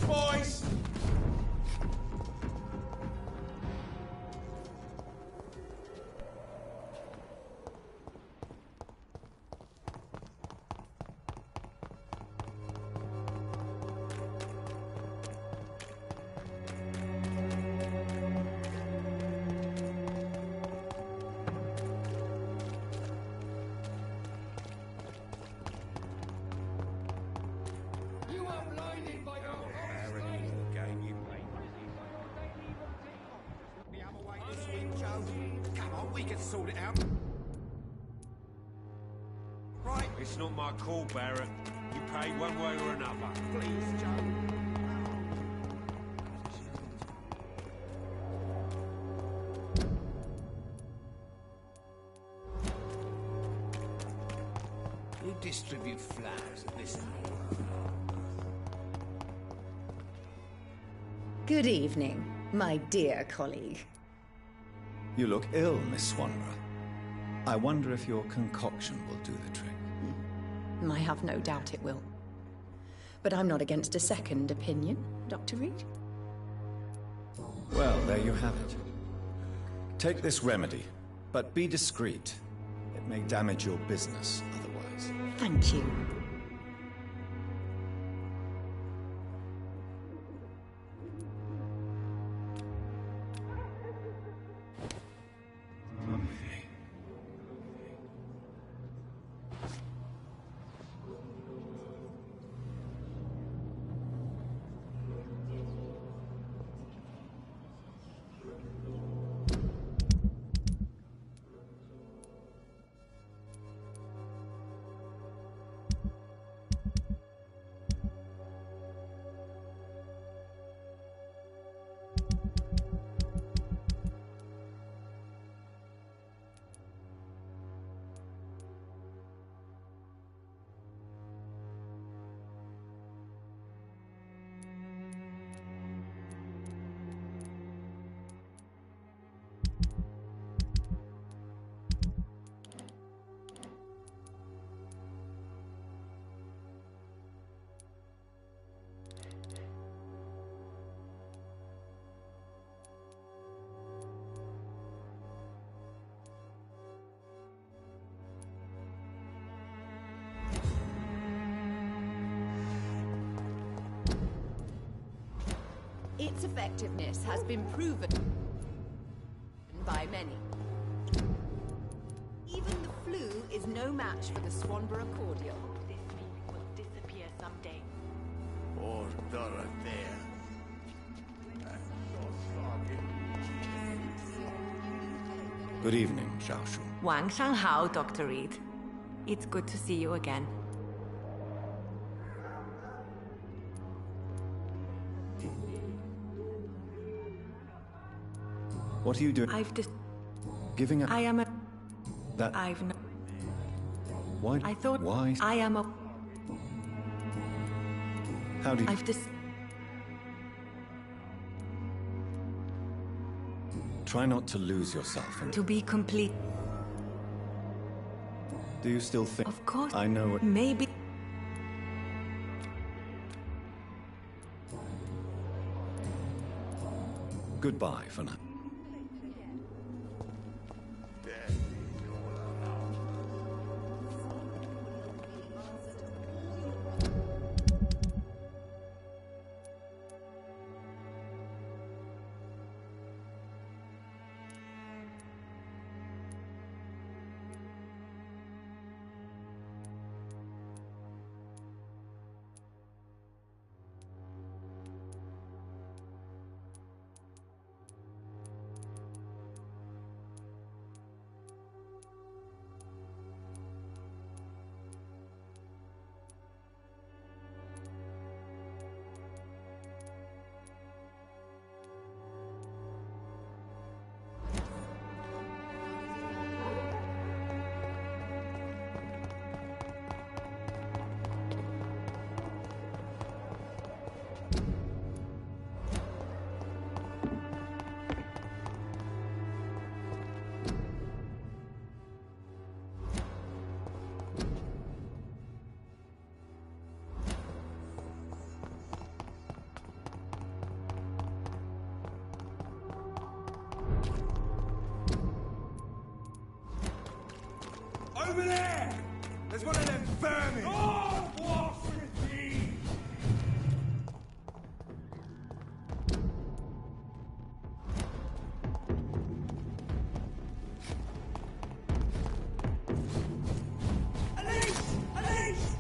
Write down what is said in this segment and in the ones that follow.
Boys! Sort it out. Right. It's not my call, Barrett. You pay one way or another. Please, Joe. You distribute flowers at this hour. Good evening, my dear colleague. You look ill, Miss Swanborough. I wonder if your concoction will do the trick. I have no doubt it will. But I'm not against a second opinion, Dr. Reed. Well, there you have it. Take this remedy, but be discreet. It may damage your business otherwise. Thank you. Its effectiveness has been proven by many. Even the flu is no match for the Swanborough cordial. This meaning will disappear someday. Or Dorothea. Good evening, Xiao Shu. Wang Shanghao, Dr. Reed. It's good to see you again. What are you doing? I've just... Giving up I am a... that... I've no... Why? I thought... Why? I am a... How do you... I've just... Try not to lose yourself and... To be complete... Do you still think... Of course... I know it... Maybe... Goodbye for now. Over there! There's one of them vermin! Oh, what for the team! Elise! Elise!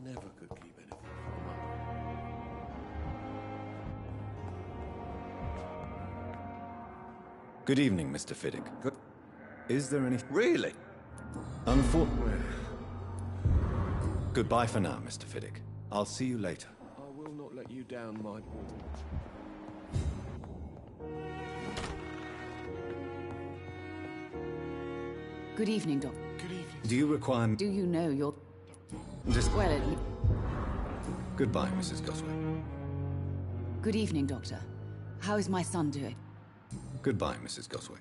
Never could keep anything from Mum. Good evening, Mr. Fiddick. Is there any... Really? Unfortunately... Goodbye for now, Mr. Fiddick. I'll see you later. I will not let you down, my boy. Good evening, Doc. Good evening. Do you require... Do you know your... Just... Well, Goodbye, Mrs. Goswell. Good evening, Doctor. How is my son doing? Goodbye, Mrs. Goswick.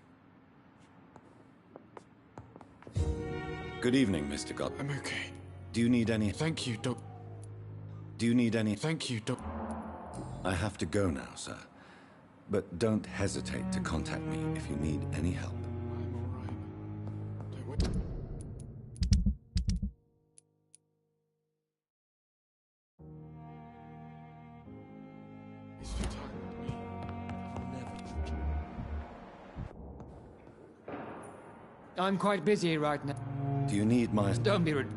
Good evening, Mr. God. I'm okay. Do you need any... Thank you, Doc. Do you need any... Thank you, Doc. I have to go now, sir. But don't hesitate to contact me if you need any help. I'm all right. Don't wait. It's your time with me. I'm quite busy right now. Do you need my... Don't be rude.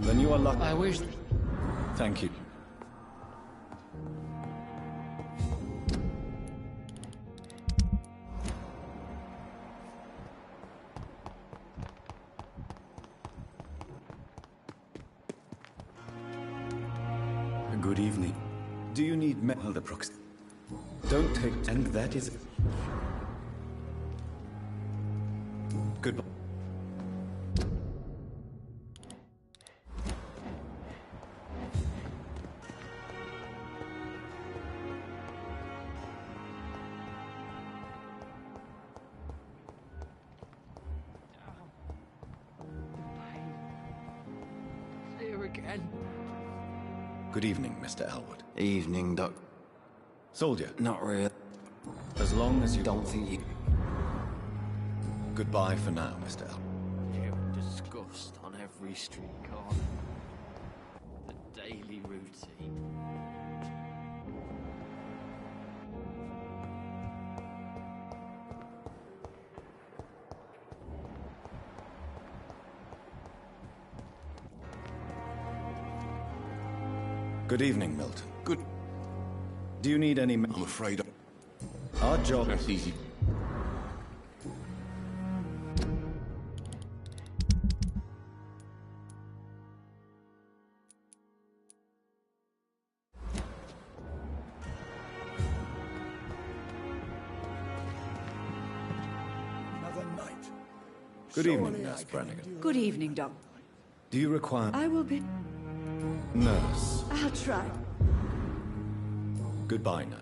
Then you are lucky. I wish... Thank you. Good evening. Do you need the proxy? Don't take... And that is... Goodbye. Here again. Good evening, Mr. Elwood. Evening, Doc. Soldier, Not really. as long as you... Don't think you... Goodbye for now, Mr. Elwood. Pure disgust on every street corner. The daily routine. Good evening, Milton. Good. Do you need any... I'm afraid Our job... that's easy. Another night. Good evening, Nurse Brannigan. Good evening, Doc. Do you require... I will be... Nurse. I'll try. Goodbye, Nurse.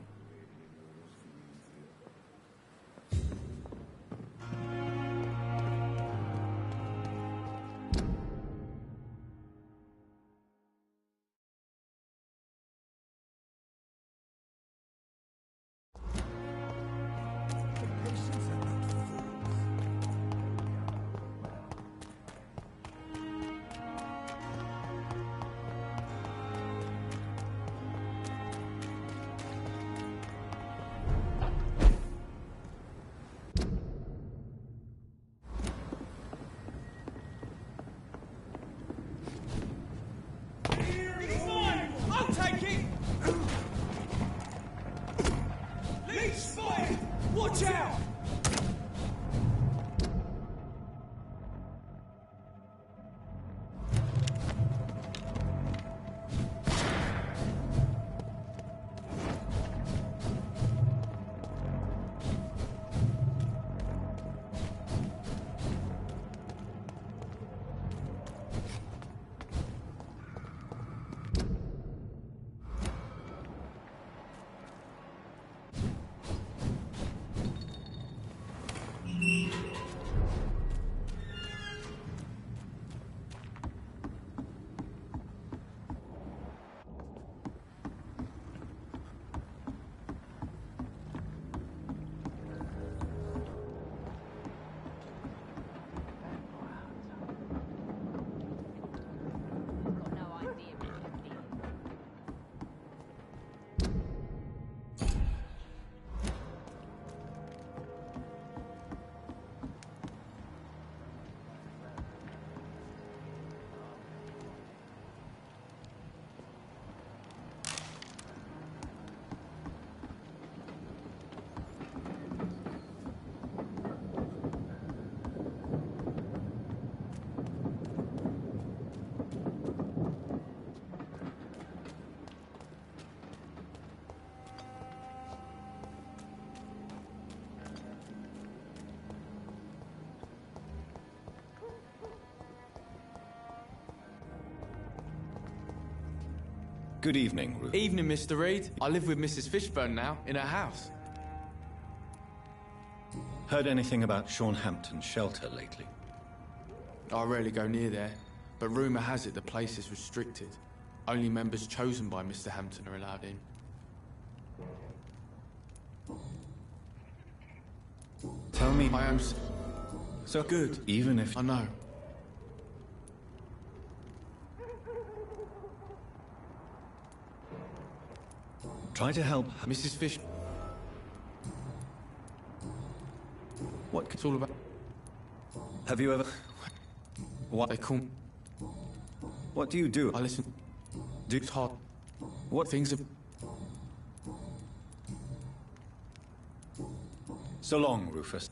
Good evening, Ruth. Evening, Mr. Reed. I live with Mrs. Fishburne now, in her house. Heard anything about Sean Hampton's shelter lately? I rarely go near there, but rumour has it the place is restricted. Only members chosen by Mr. Hampton are allowed in. Tell me... I am... So good, even if... I know. Try to help... Mrs. Fish... What... It's all about... Have you ever... What... They call... What do you do? I listen... It's hard. What... Things are... So long, Rufus.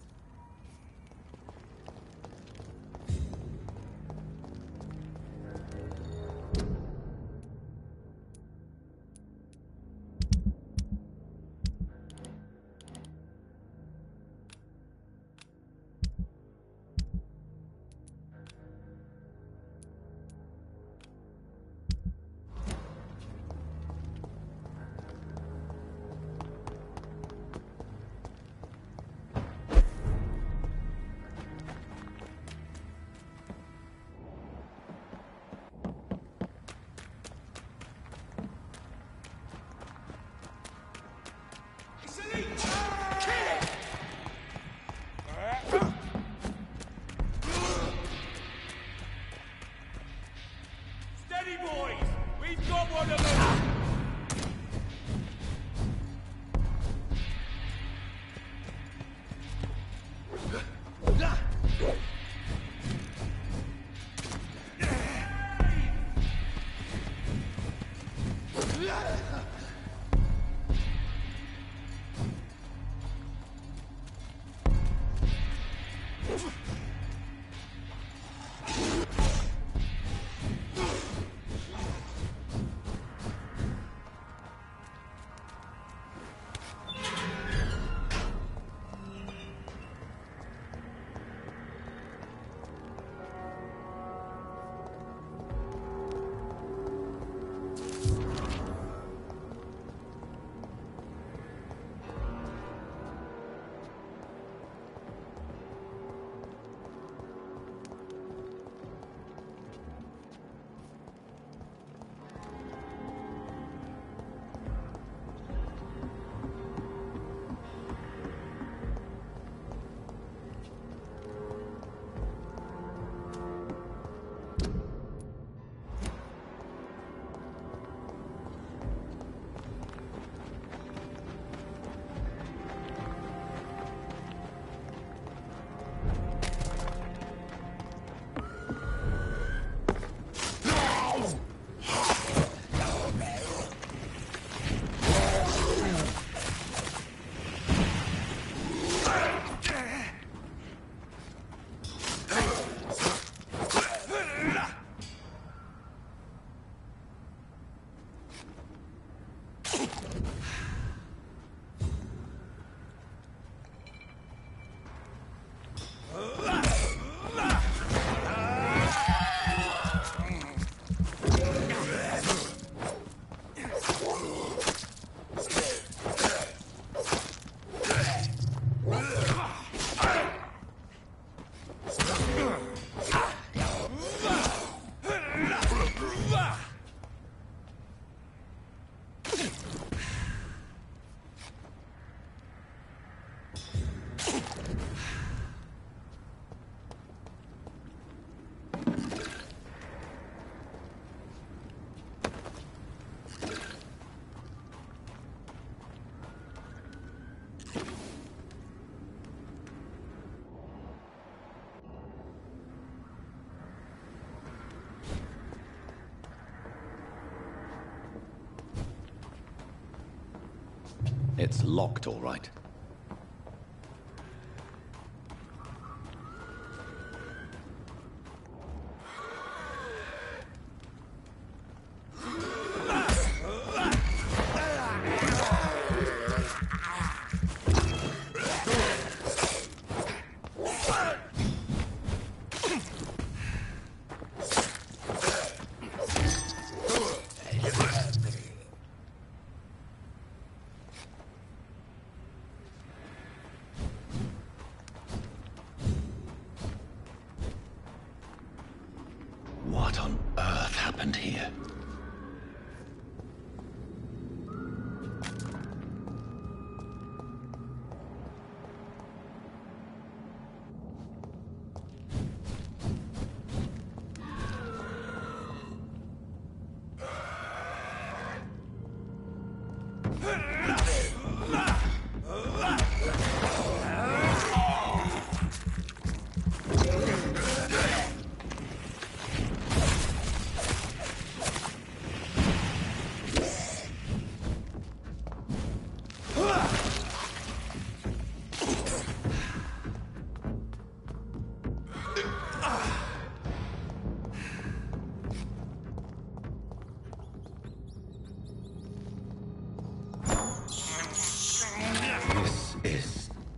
Steady, boys! We've got one of them! It's locked, all right.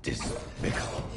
Despicable.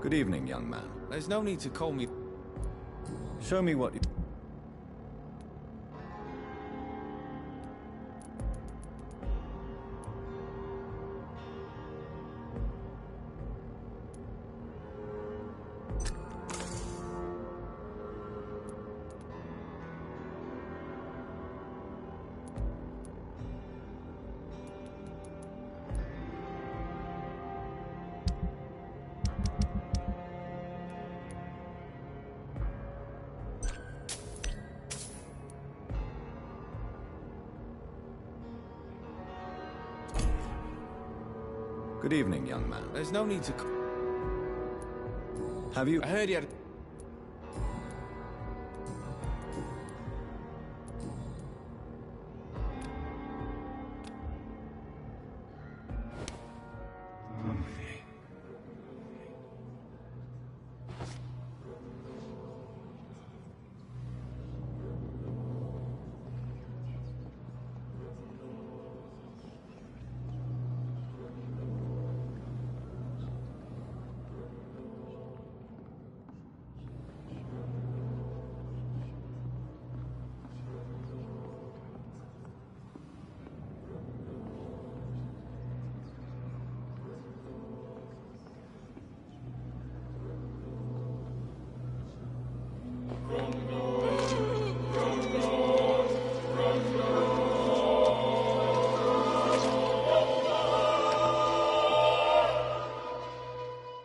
Good evening, young man. There's no need to call me... Show me what you... Good evening, young man. There's no need to... Have you... I heard you had...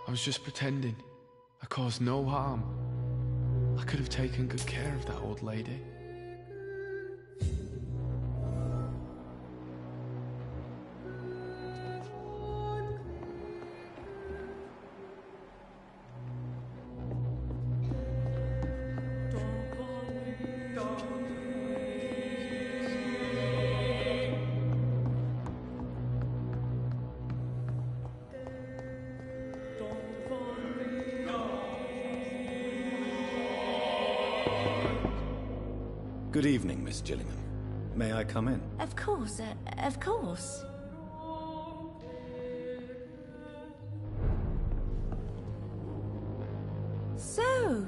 I was just pretending. I caused no harm. I could have taken good care of that old lady. Good evening, Miss Gillingham. May I come in? Of course, of course. So...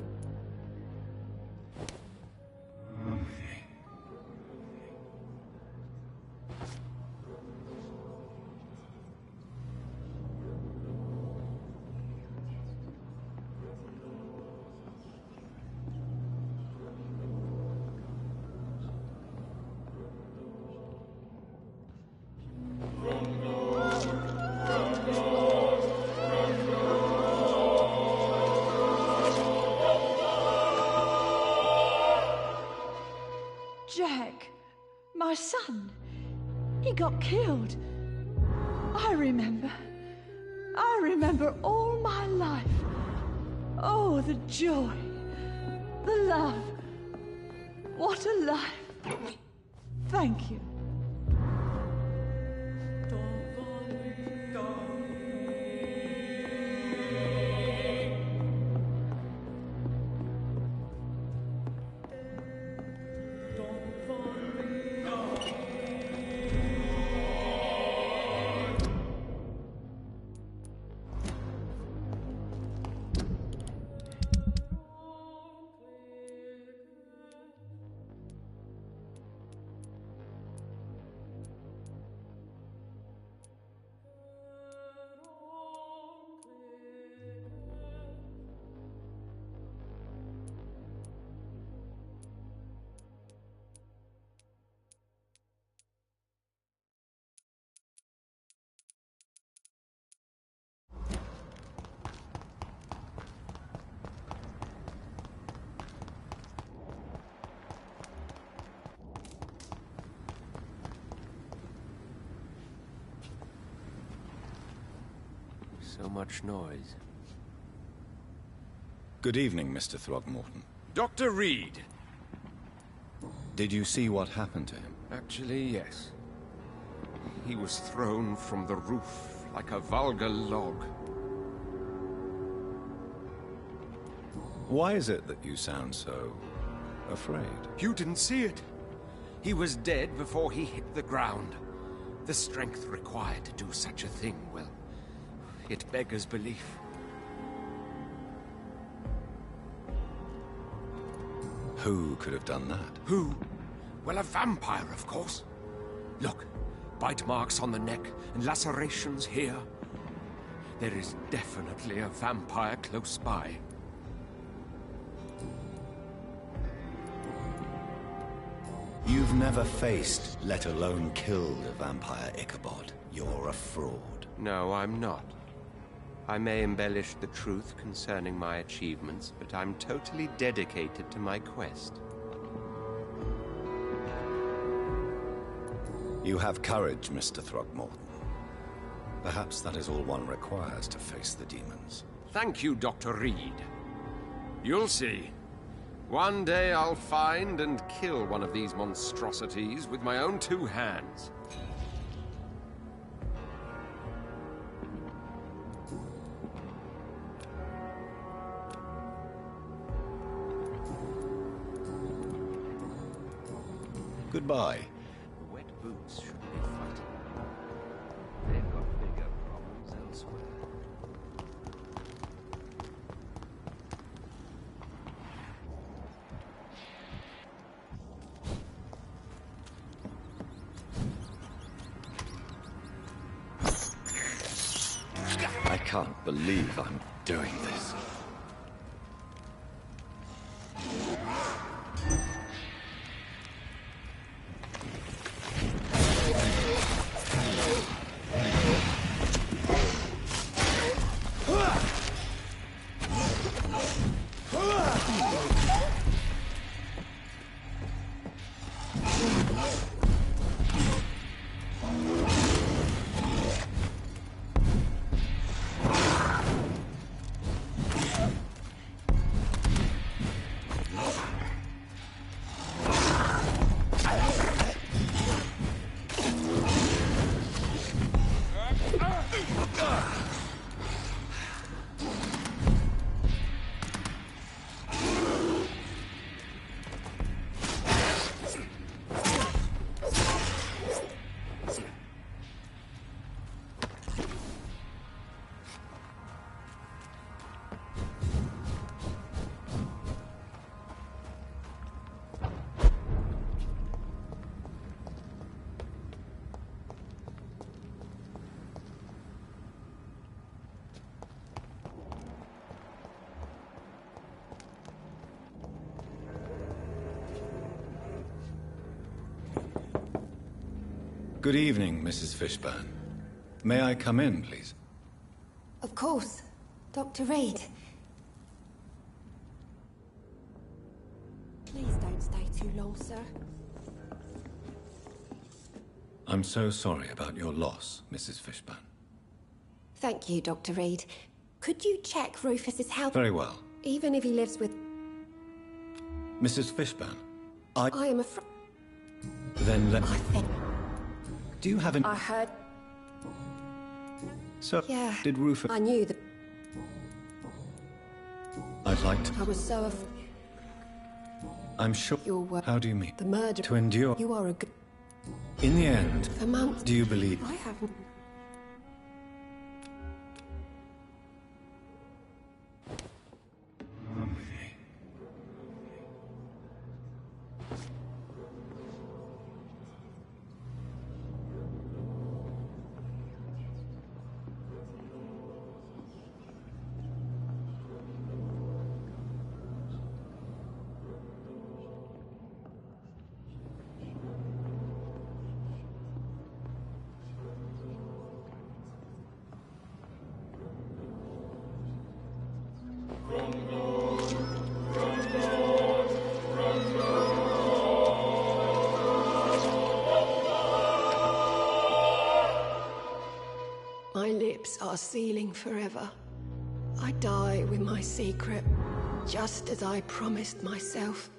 Jack, my son, he got killed. I remember all my life. Oh, the joy, the love. What a life. Thank you. So much noise. Good evening, Mr. Throgmorton. Dr. Reed! Did you see what happened to him? Actually, yes. He was thrown from the roof like a vulgar log. Why is it that you sound so afraid? You didn't see it. He was dead before he hit the ground. The strength required to do such a thing, well, it beggars belief. Who could have done that? Who? Well, a vampire, of course. Look, bite marks on the neck and lacerations here. There is definitely a vampire close by. You've never faced, let alone killed a vampire, Ichabod. You're a fraud. No, I'm not. I may embellish the truth concerning my achievements, but I'm totally dedicated to my quest. You have courage, Mr. Throgmorton. Perhaps that is all one requires to face the demons. Thank you, Dr. Reed. You'll see. One day I'll find and kill one of these monstrosities with my own 2 hands. Goodbye. The wet boots shouldn't be fighting. They've got bigger problems elsewhere. I can't believe I'm doing this. Good evening, Mrs. Fishburne. May I come in, please? Of course. Dr. Reed. Please don't stay too long, sir. I'm so sorry about your loss, Mrs. Fishburne. Thank you, Dr. Reed. Could you check Rufus's health? Very well. Even if he lives with... Mrs. Fishburne, I am afraid... Then let me... I think... Do you have an... I heard... So, Yeah. did Rufus... I knew that... I'd like to... I was so I'm sure... Your work... How do you mean? The murder... To endure... You are a good... In the end, For months... do you believe... I haven't... My lips are sealing forever. I die with my secret, just as I promised myself.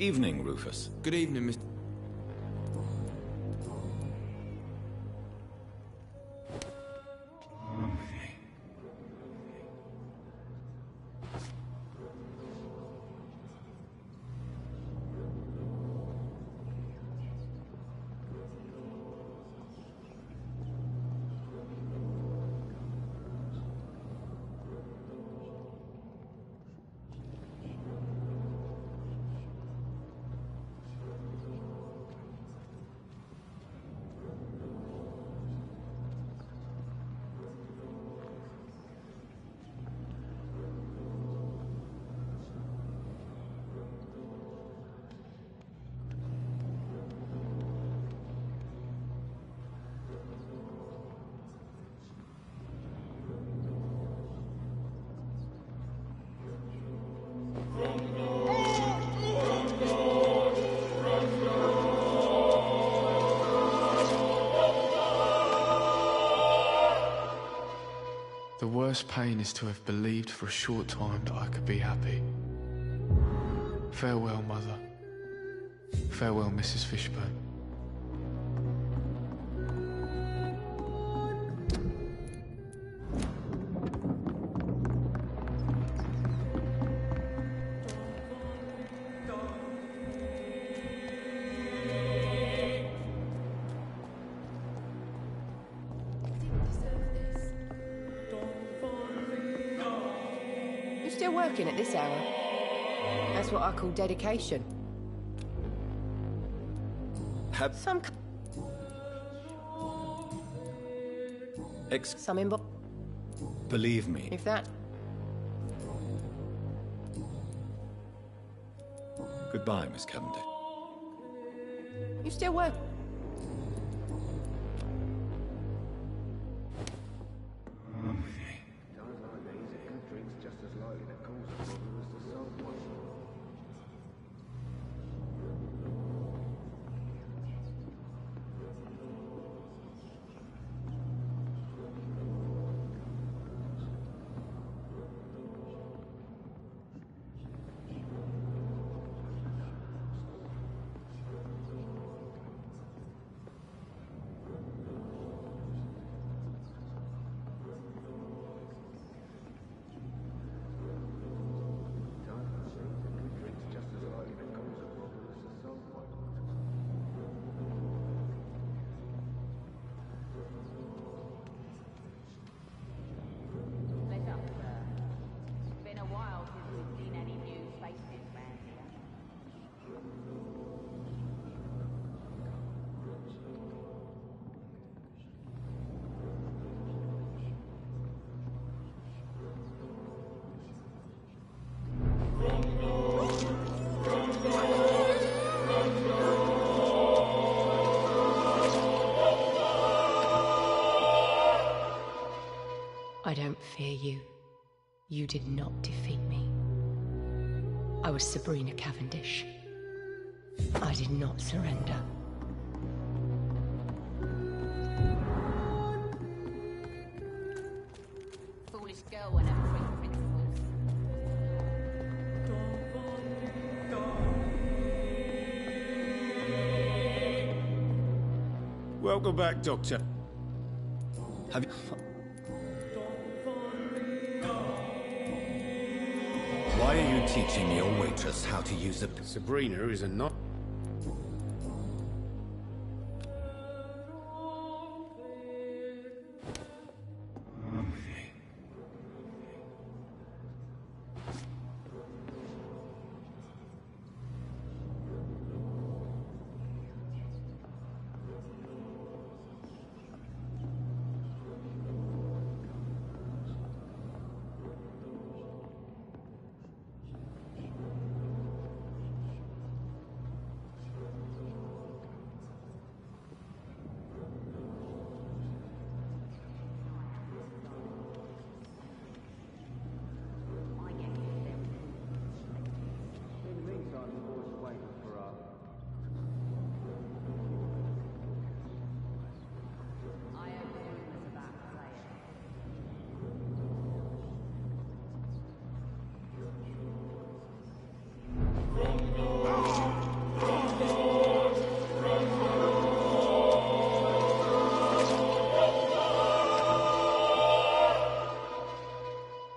Evening, Rufus. Good evening, Mr. The worst pain is to have believed for a short time that I could be happy. Farewell, Mother. Farewell, Mrs. Fishburne. Still working at this hour? That's what I call dedication. Have... Some inbox. Believe me. If that... Goodbye, Miss Cavendish. You still work? I don't fear you. You did not defeat me. I was Sabrina Cavendish. I did not surrender. Foolish girl won't have three principles. Welcome back, Doctor. Have you... Why are you teaching your waitress how to use a... Sabrina is a not...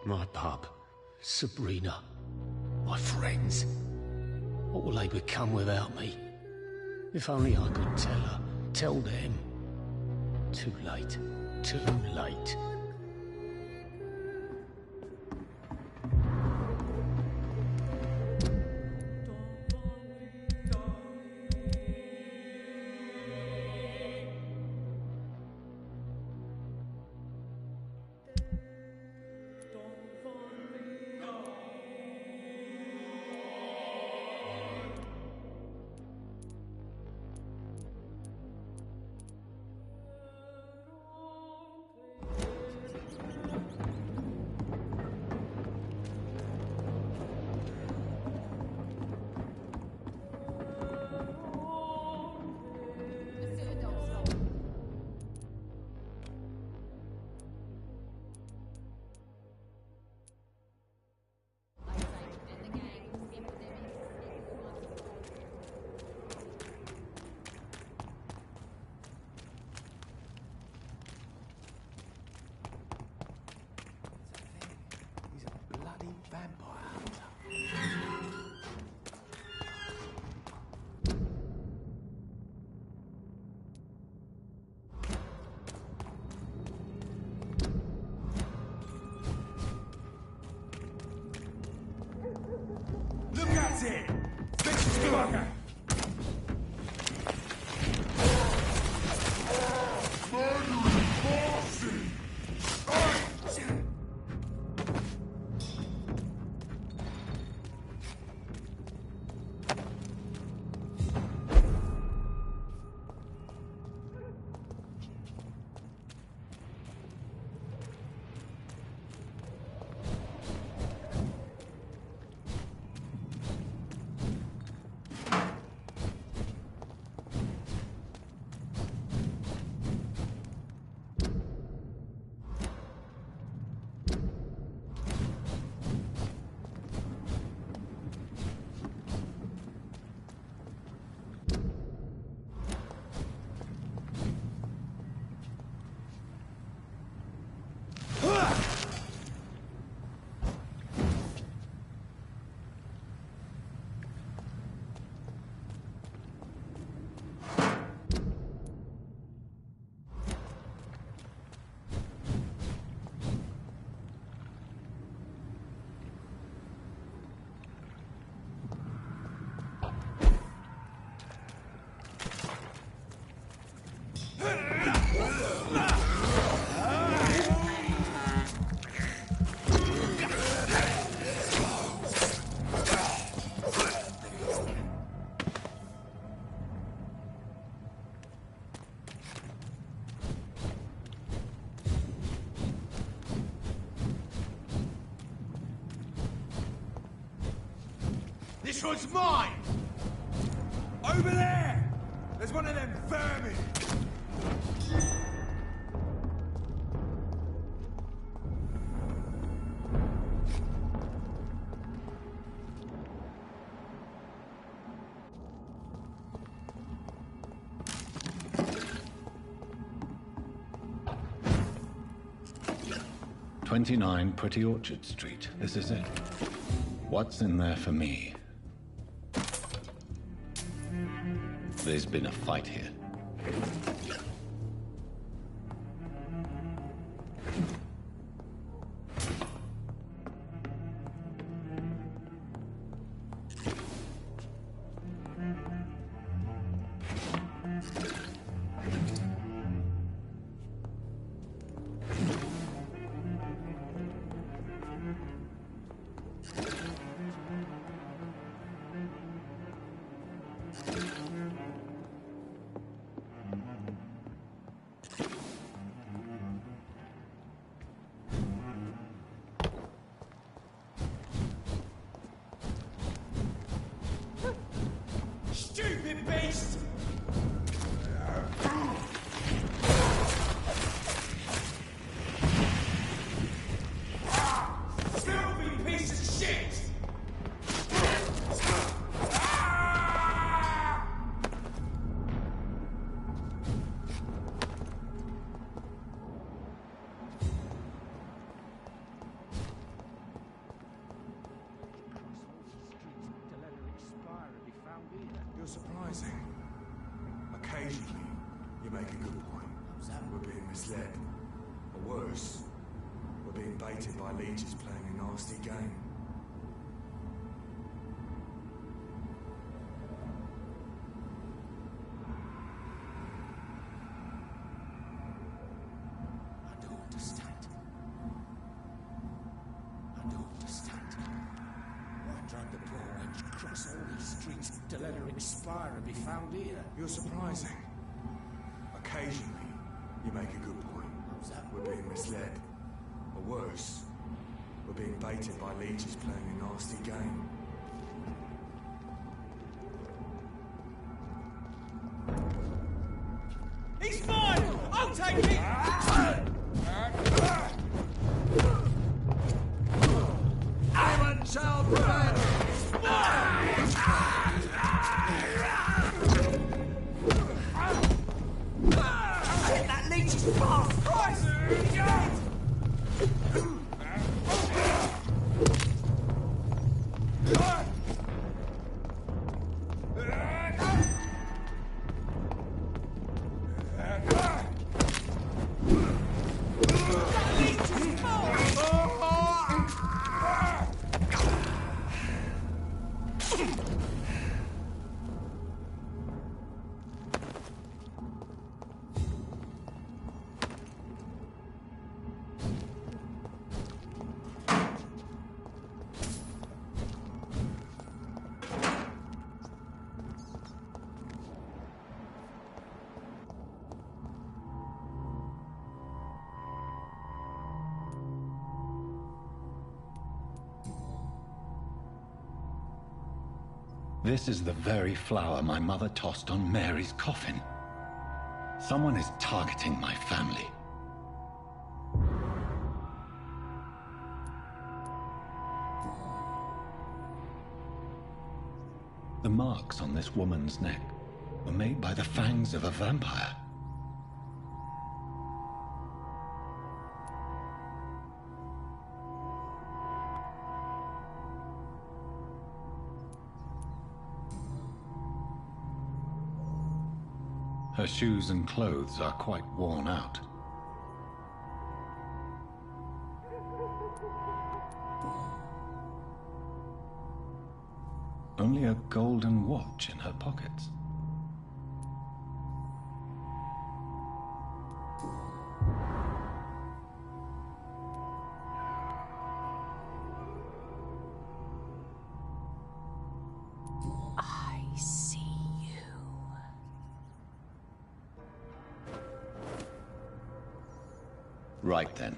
My pub, Sabrina, my friends. What will they become without me? If only I could tell her, tell them. Too late, too late. Look at it! Bitch fucker! This one's mine! Over there! There's one of them vermin! "29 Pretty Orchard Street. This is it. What's in there for me?" There's been a fight here. Stupid beast! Filthy piece of shit! You're surprising. Occasionally, you make a good point. We're being misled. Or worse, we're being baited by leeches playing a nasty game. I don't understand. I don't understand. Why drag the poor wench across all these streets to let her expire and be found here? You're surprising. Occasionally, you make a good point. We're being misled. Or worse, we're being baited by leeches playing a nasty game. He's mine! I'll take it! Heaven shall prevail! That leech is fast! Christ! This is the very flower my mother tossed on Mary's coffin. Someone is targeting my family. The marks on this woman's neck were made by the fangs of a vampire. Her shoes and clothes are quite worn out. Only a golden watch in her pockets. I see you. Right then.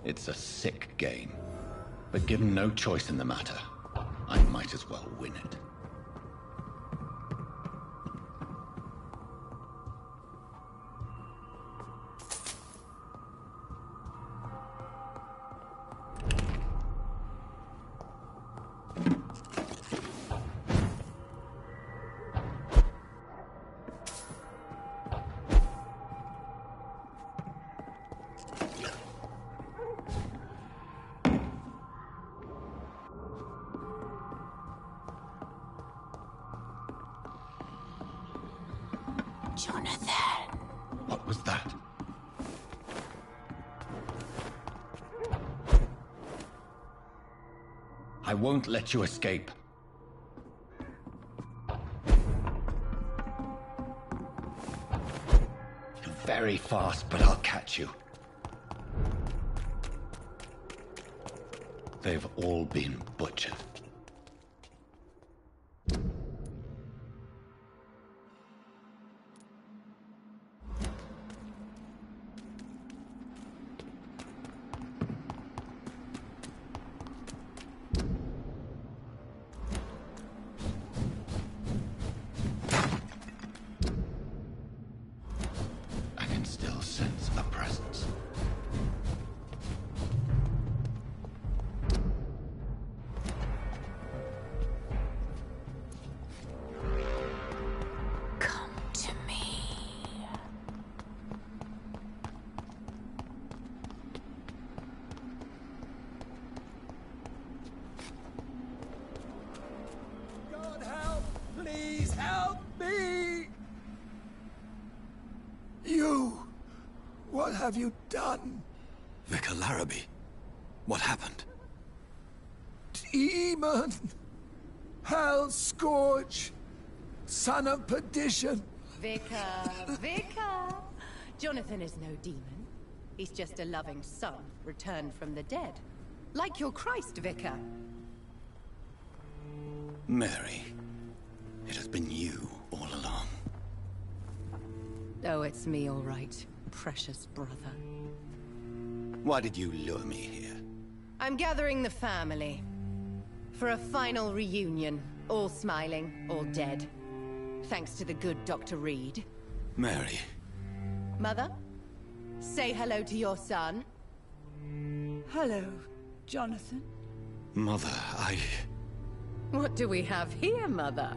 It's a sick game. But given no choice in the matter, I must might as well win it. Jonathan. What was that? I won't let you escape. You're very fast, but I'll catch you. They've all been butchered. What have you done? Vicar Larrabee, what happened? Demon! Hell Scourge! Son of perdition! Vicar! Jonathan is no demon. He's just a loving son, returned from the dead. Like your Christ, Vicar. Mary, it has been you all along. Oh, it's me, all right. Precious brother. Why did you lure me here? I'm gathering the family. For a final reunion. All smiling, all dead. Thanks to the good Dr. Reed. Mary. Mother? Say hello to your son. Hello, Jonathan. Mother, What do we have here, Mother?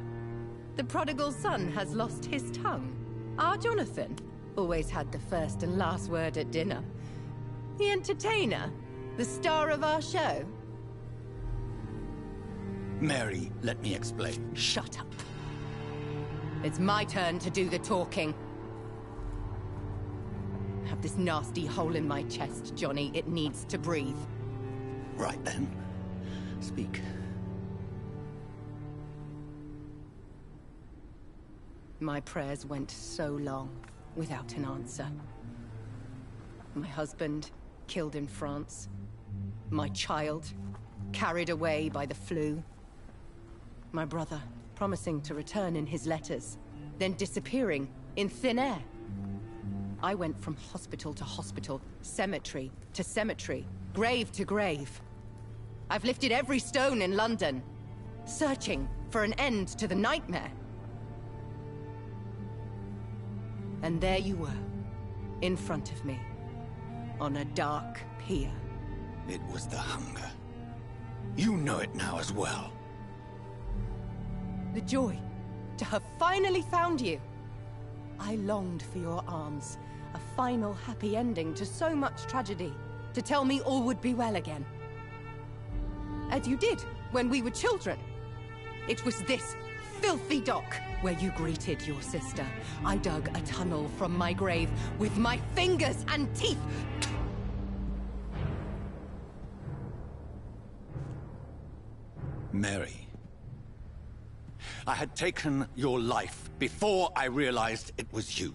The prodigal son has lost his tongue. Our Jonathan always had the first and last word at dinner. The entertainer, the star of our show. Mary, let me explain. Shut up. It's my turn to do the talking. I have this nasty hole in my chest, Johnny. It needs to breathe. Right then. Speak. My prayers went so long without an answer. My husband, killed in France. My child, carried away by the flu. My brother, promising to return in his letters, then disappearing in thin air. I went from hospital to hospital, cemetery to cemetery, grave to grave. I've lifted every stone in London, searching for an end to the nightmare. And there you were, in front of me, on a dark pier. It was the hunger. You know it now as well. The joy to have finally found you. I longed for your arms, a final happy ending to so much tragedy, to tell me all would be well again. As you did when we were children. It was this filthy dock where you greeted your sister. I dug a tunnel from my grave with my fingers and teeth. Mary, I had taken your life before I realized it was you.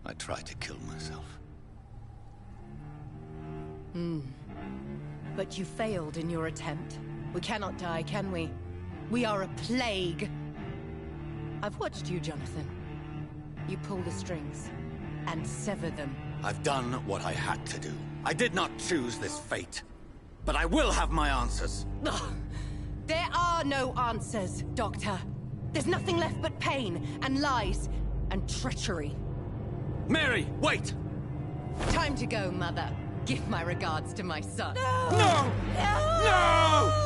I tried to kill myself. But you failed in your attempt. We cannot die, can we? We are a plague. I've watched you, Jonathan. You pull the strings and sever them. I've done what I had to do. I did not choose this fate. But I will have my answers. There are no answers, Doctor. There's nothing left but pain and lies and treachery. Mary, wait! Time to go, Mother. Give my regards to my son. No! No! No!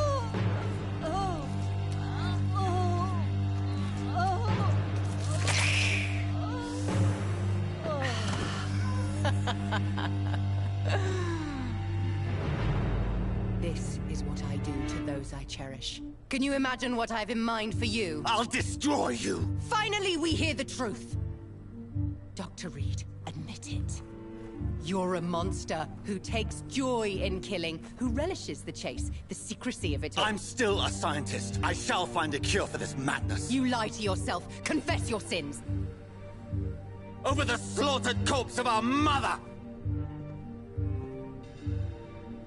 This is what I do to those I cherish. Can you imagine what I've in mind for you? I'll destroy you! Finally, we hear the truth! Dr. Reed, admit it. You're a monster who takes joy in killing, who relishes the chase, the secrecy of it all. I'm still a scientist. I shall find a cure for this madness. You lie to yourself. Confess your sins. Over the slaughtered corpse of our mother!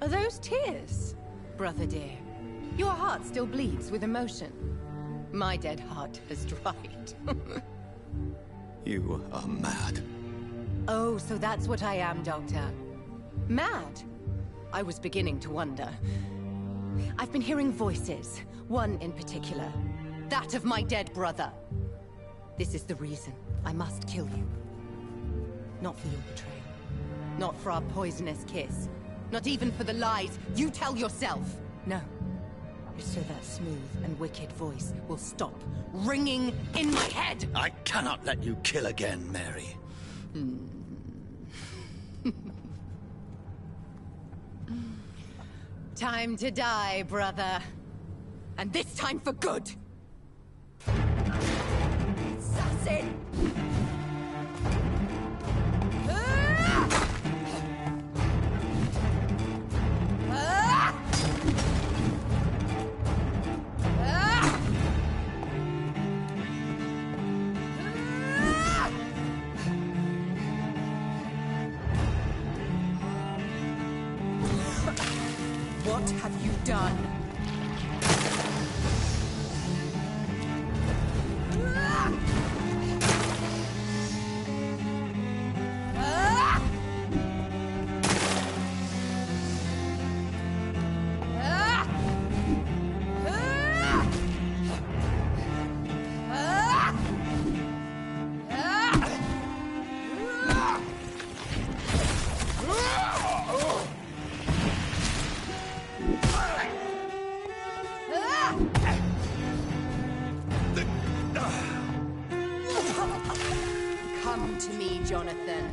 Are those tears, brother dear? Your heart still bleeds with emotion. My dead heart has dried. You are mad. Oh, so that's what I am, Doctor. Mad? I was beginning to wonder. I've been hearing voices, one in particular. That of my dead brother. This is the reason I must kill you. Not for your betrayal. Not for our poisonous kiss. Not even for the lies you tell yourself. No. It's so that smooth and wicked voice will stop ringing in my head! I cannot let you kill again, Mary. Time to die, brother. And this time for good! Assassin! What have you done? Come to me, Jonathan.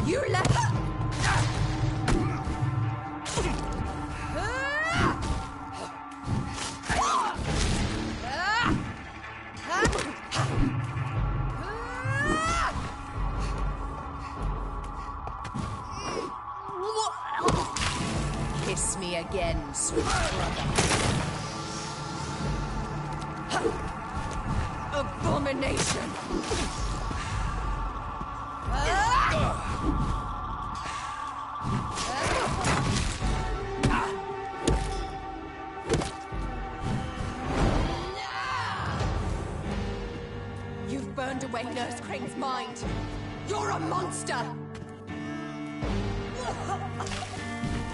You left. Kiss me again, sweet brother. Abomination! You've burned away Nurse Crane's mind. You're a monster!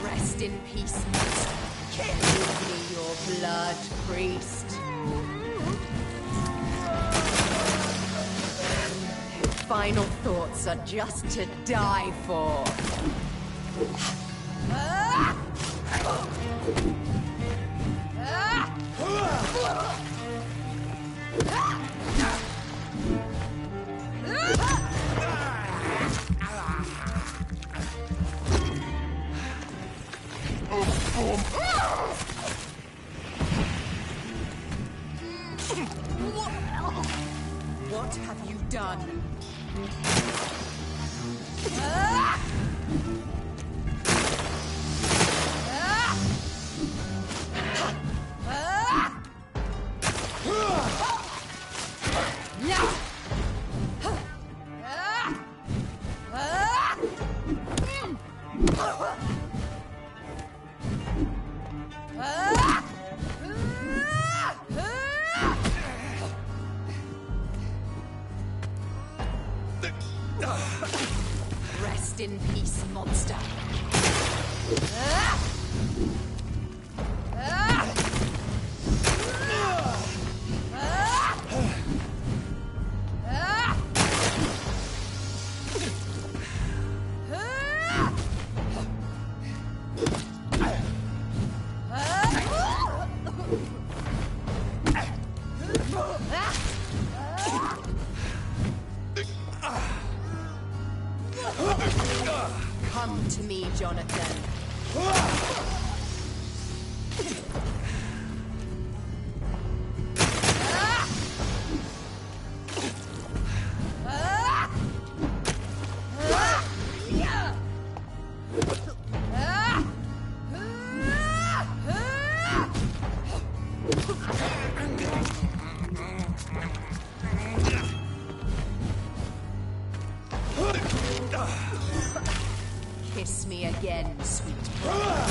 Rest in peace, monster. Give me your blood, priest. Final thoughts are just to die for. What have you done? Ah! Rest in peace, monster. Come to me, Jonathan. Kiss me again, sweet brother.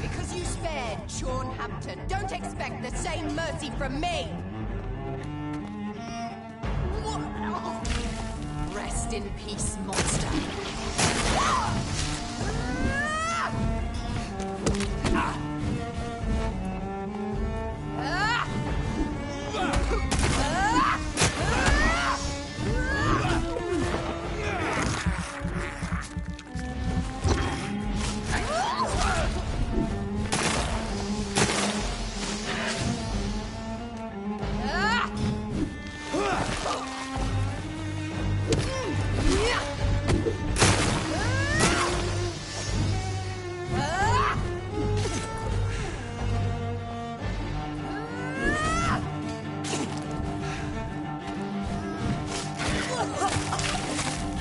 Because you spared Sean Hampton, don't expect the same mercy from me! Rest in peace, monster.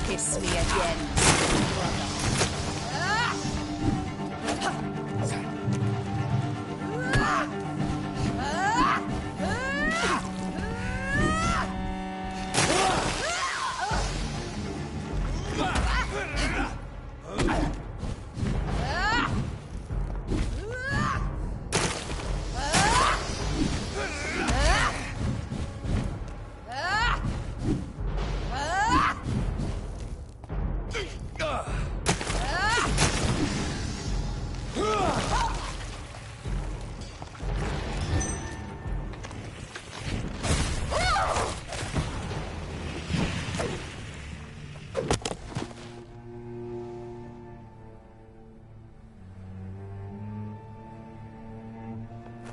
Kiss me again, brother.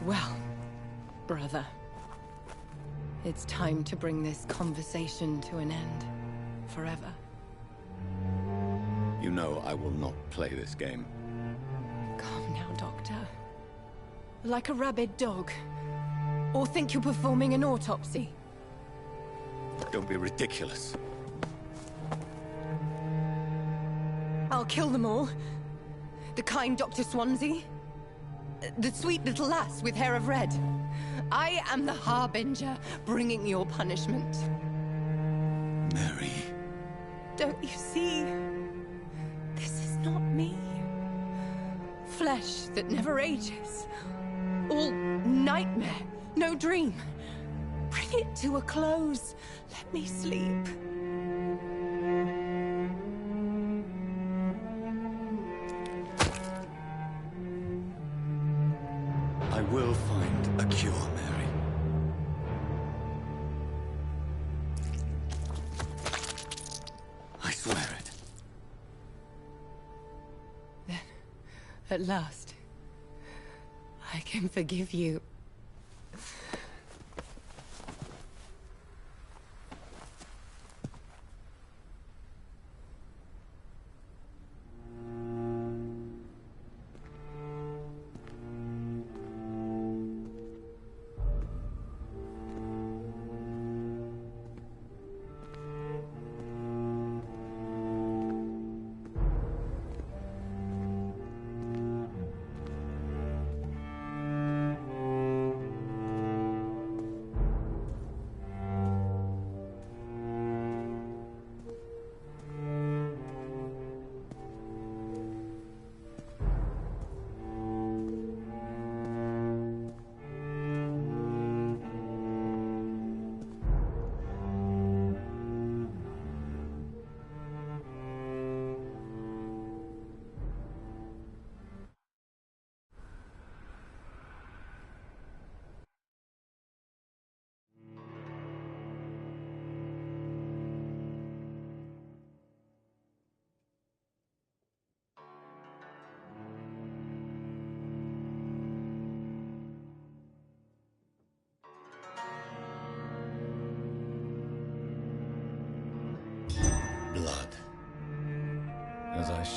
Well, brother, it's time to bring this conversation to an end. Forever. You know I will not play this game. Calm now, Doctor. Like a rabid dog. Or think you're performing an autopsy. Don't be ridiculous. I'll kill them all. The kind Dr. Swansea. The sweet little lass with hair of red. I am the Harbinger, bringing your punishment. Mary. Don't you see? This is not me. Flesh that never ages. All nightmare, no dream. Bring it to a close. Let me sleep. I will find a cure, Mary. I swear it. Then, at last, I can forgive you.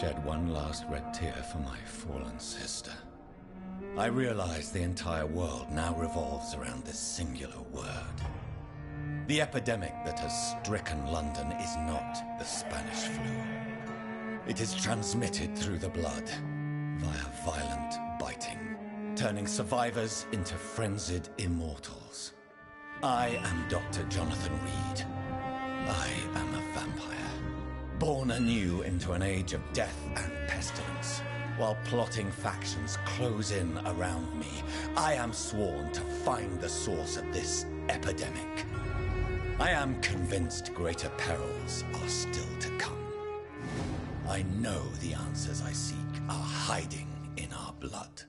shed one last red tear for my fallen sister. I realize the entire world now revolves around this singular word. The epidemic that has stricken London is not the Spanish flu. It is transmitted through the blood, via violent biting, turning survivors into frenzied immortals. I am Dr. Jonathan Reed. I am a vampire, born anew into an age of death and pestilence. While plotting factions close in around me, I am sworn to find the source of this epidemic. I am convinced greater perils are still to come. I know the answers I seek are hiding in our blood.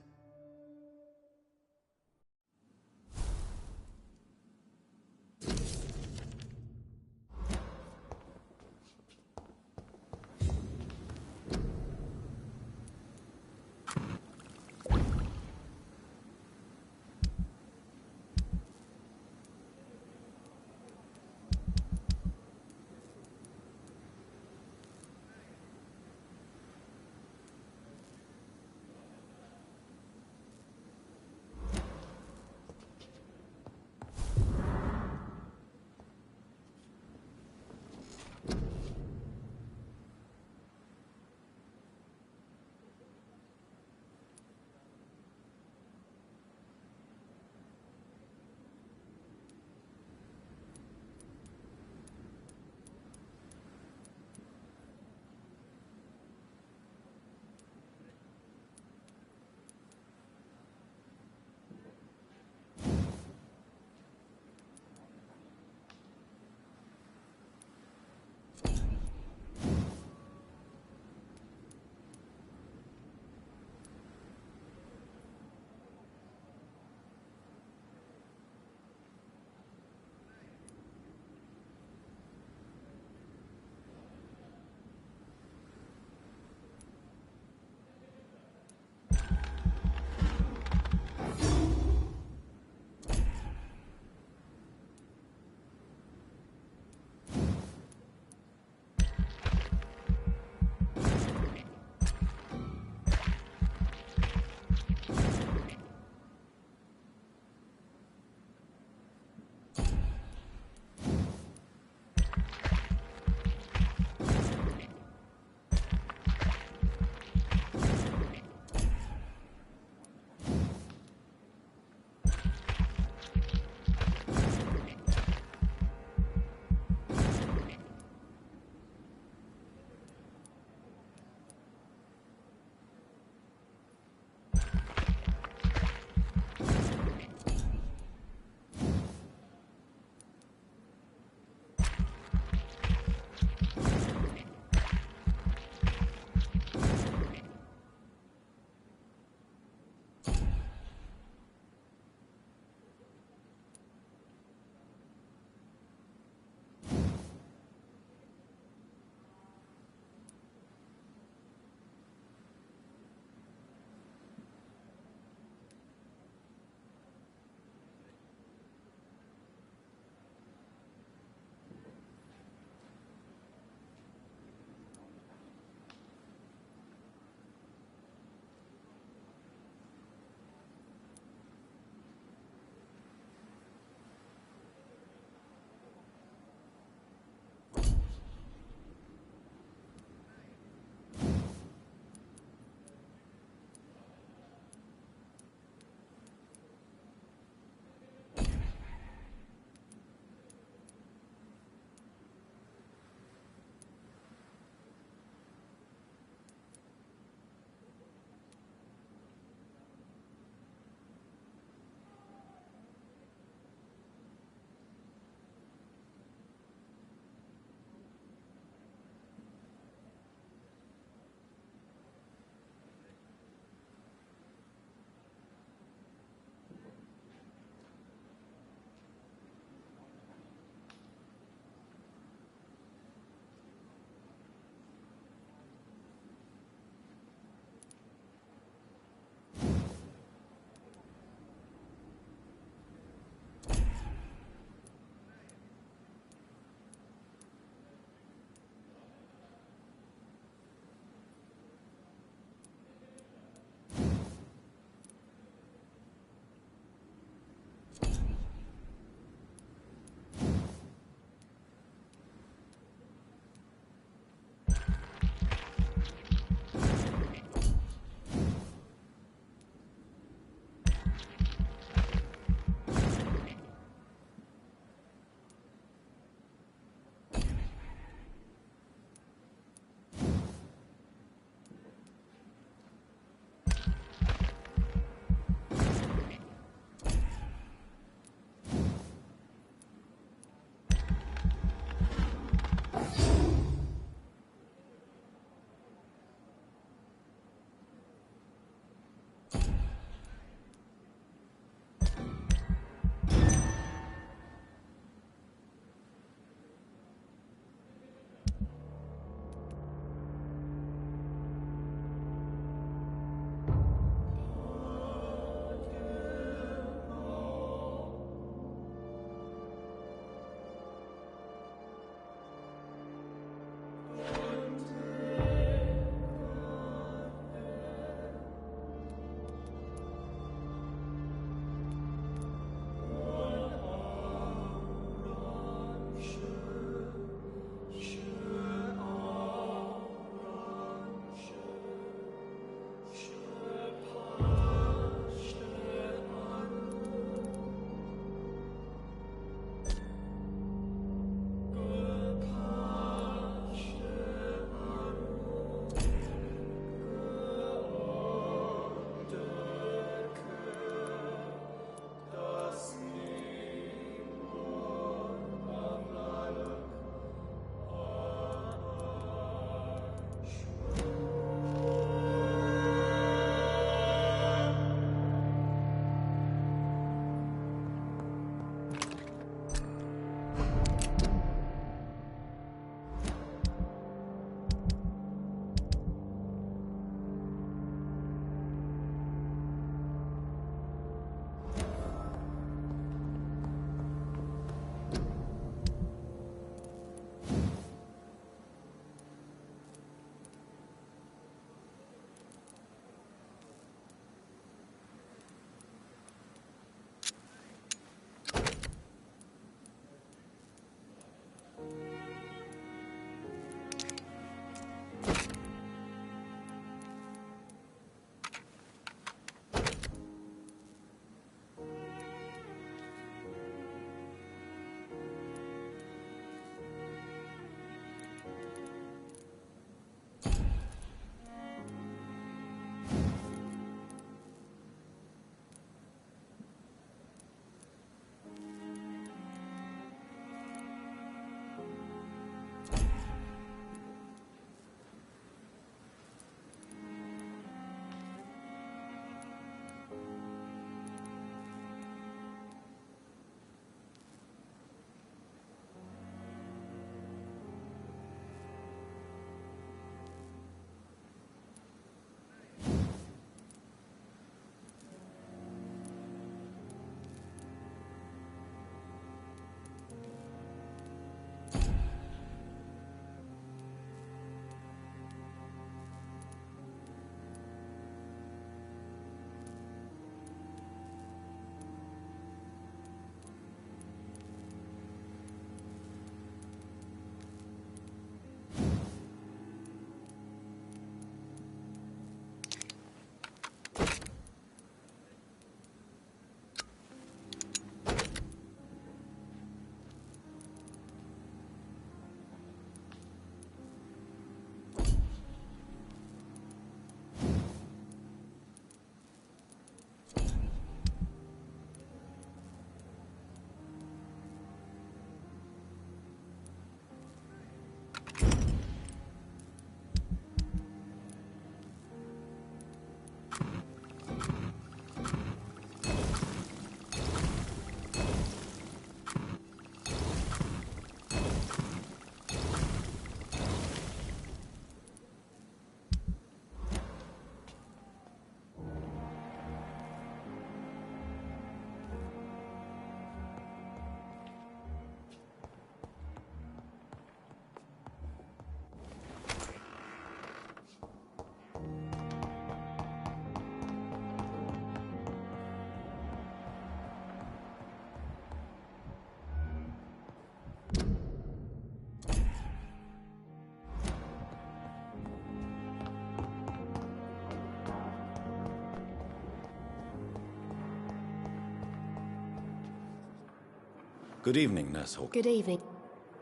Good evening, Nurse Hawk. Good evening.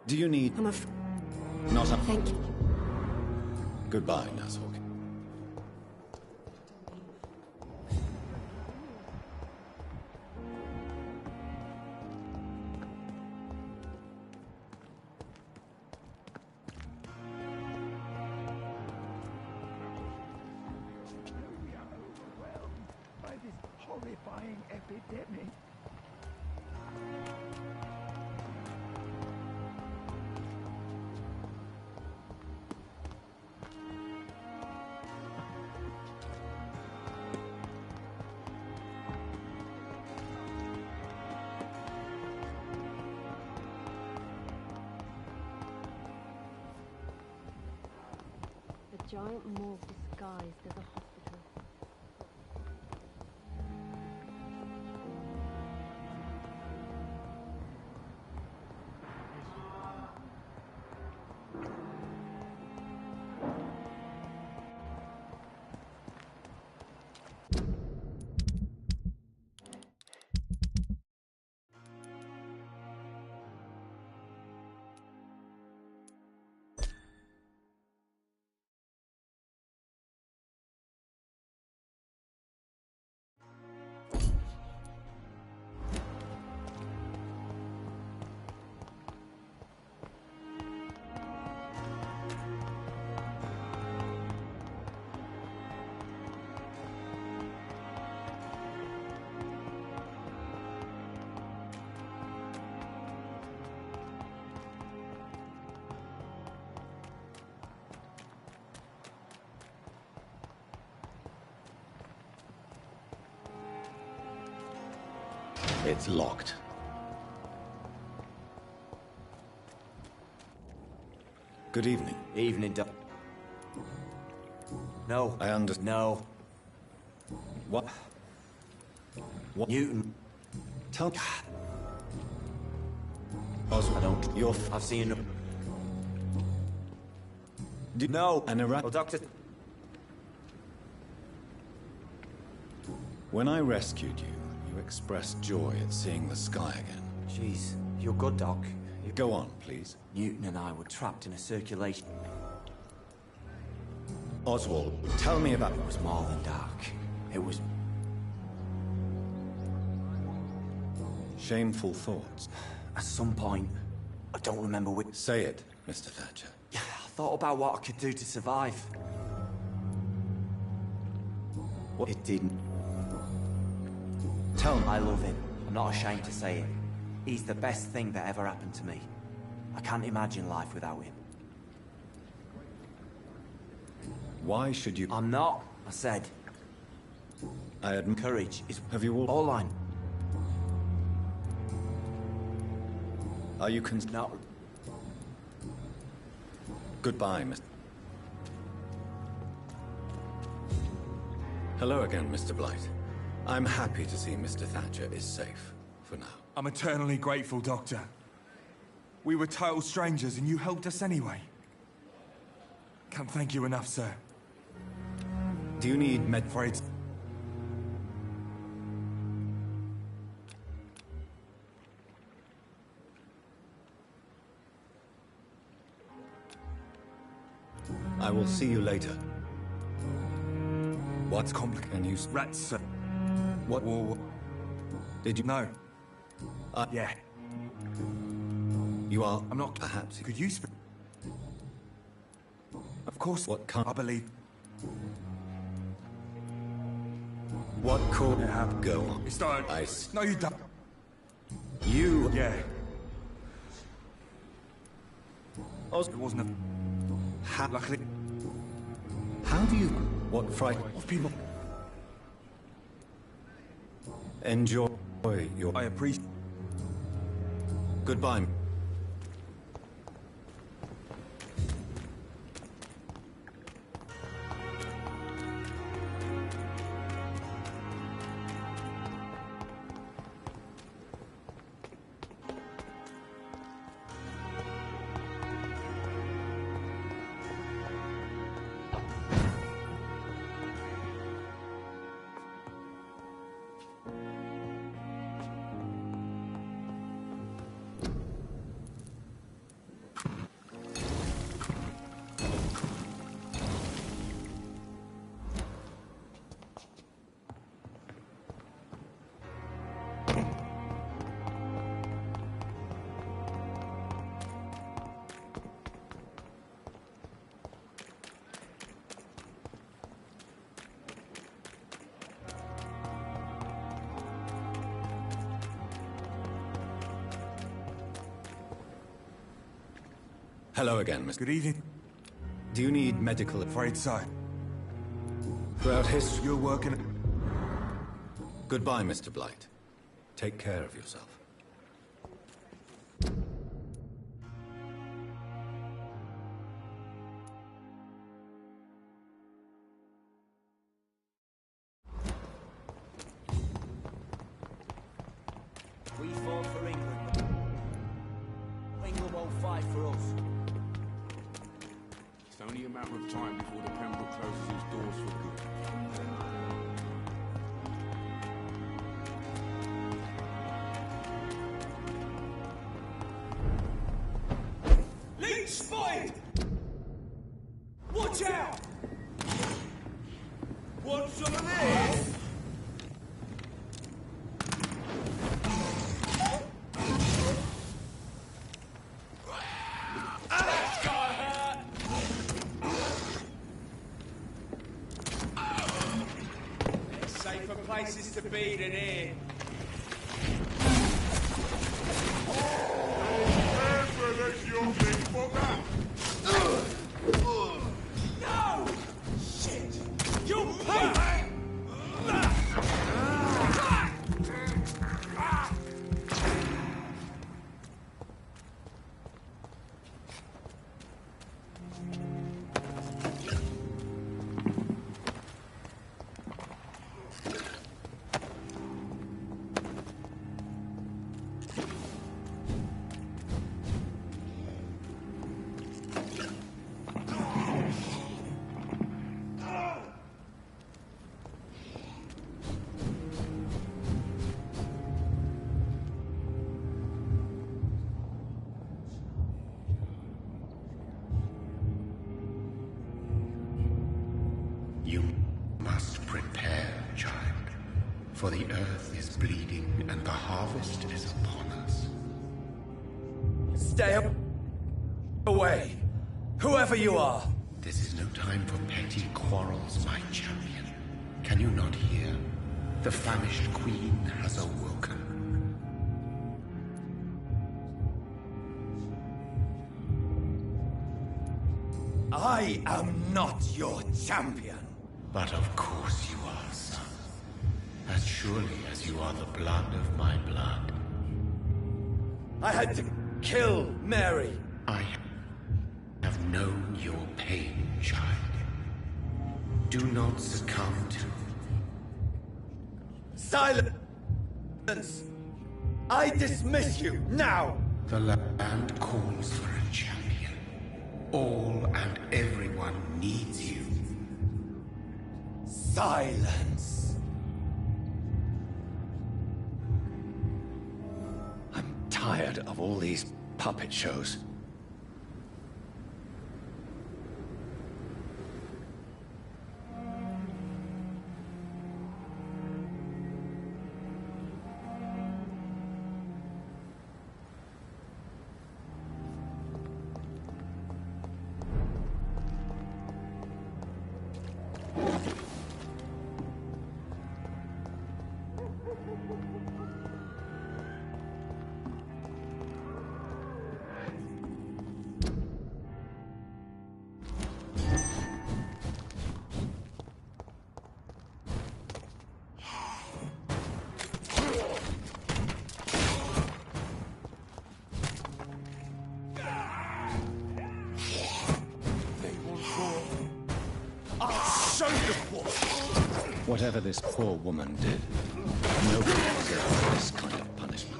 Do you need... I'm Not a... Thank you. Goodbye, Nurse Hawk. By this horrifying epidemic. A giant morgue disguised as a hospital. It's locked. Good evening. Evening, Doc. No. I understand. No. What? What? Newton. Tell... I don't... You're... I've seen... No. An Well, Doctor... When I rescued you, you expressed joy at seeing the sky again. Jeez, you're good, Doc. Go on, please. Newton and I were trapped in a circulation... Oswald, tell me about... It was more than dark. It was... Shameful thoughts. At some point, I don't remember which... Say it, Mr. Thatcher. I thought about what I could do to survive. What? It didn't. Tell me. I love him. I'm not ashamed to say it. He's the best thing that ever happened to me. I can't imagine life without him. Why should you... I'm not, I said. I admit... Courage is... Have you all line. Are you No. Goodbye, Mr. Hello again, Mr. Blight. I'm happy to see Mr. Thatcher is safe, for now. I'm eternally grateful, Doctor. We were total strangers and you helped us anyway. Can't thank you enough, sir. Do you need med... Afraid... I will see you later. What's complicated? You... Rats, sir. What? Did you... No. Yeah. You are... I'm not... Perhaps... Could you speak? Of course. What can't... I believe... What could... Go on. It's not... No, you don't. You... Yeah. It wasn't a... Luckily... How do you... What fright... Of people... Enjoy your... I appreciate... Goodbye. Hello again, Mr. Good evening. Do you need medical... Afraid so. Throughout history... You're working... Goodbye, Mr. Blight. Take care of yourself. We fought for England. England won't fight for us. It's only a matter of time before the Pembroke closes its doors for good. Leech spotted! Watch out! Want some of this? There's safer places to be than here. No! Shit! You pay! You must prepare, child, for the earth is bleeding and the harvest is upon us. Stay away, whoever you are. This is no time for petty quarrels, my champion. Can you not hear? The famished queen has awoken. I am not your champion. But of course you are, son. As surely as you are the blood of my blood. I had to kill Mary. I have known your pain, child. Do not succumb to... Silence! I dismiss you, now! The land calls for a champion. All and everyone needs you. Silence! I'm tired of all these puppet shows. Whatever this poor woman did, nobody deserves this kind of punishment.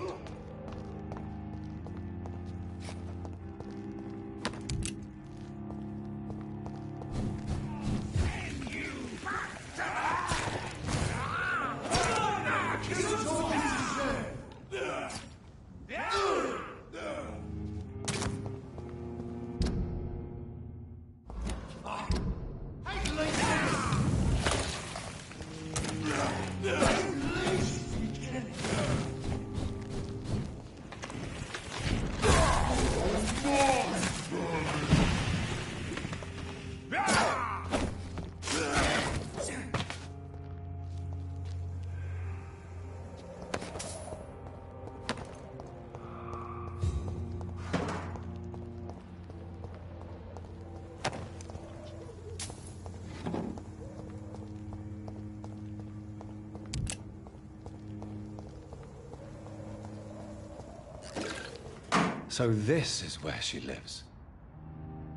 So this is where she lives.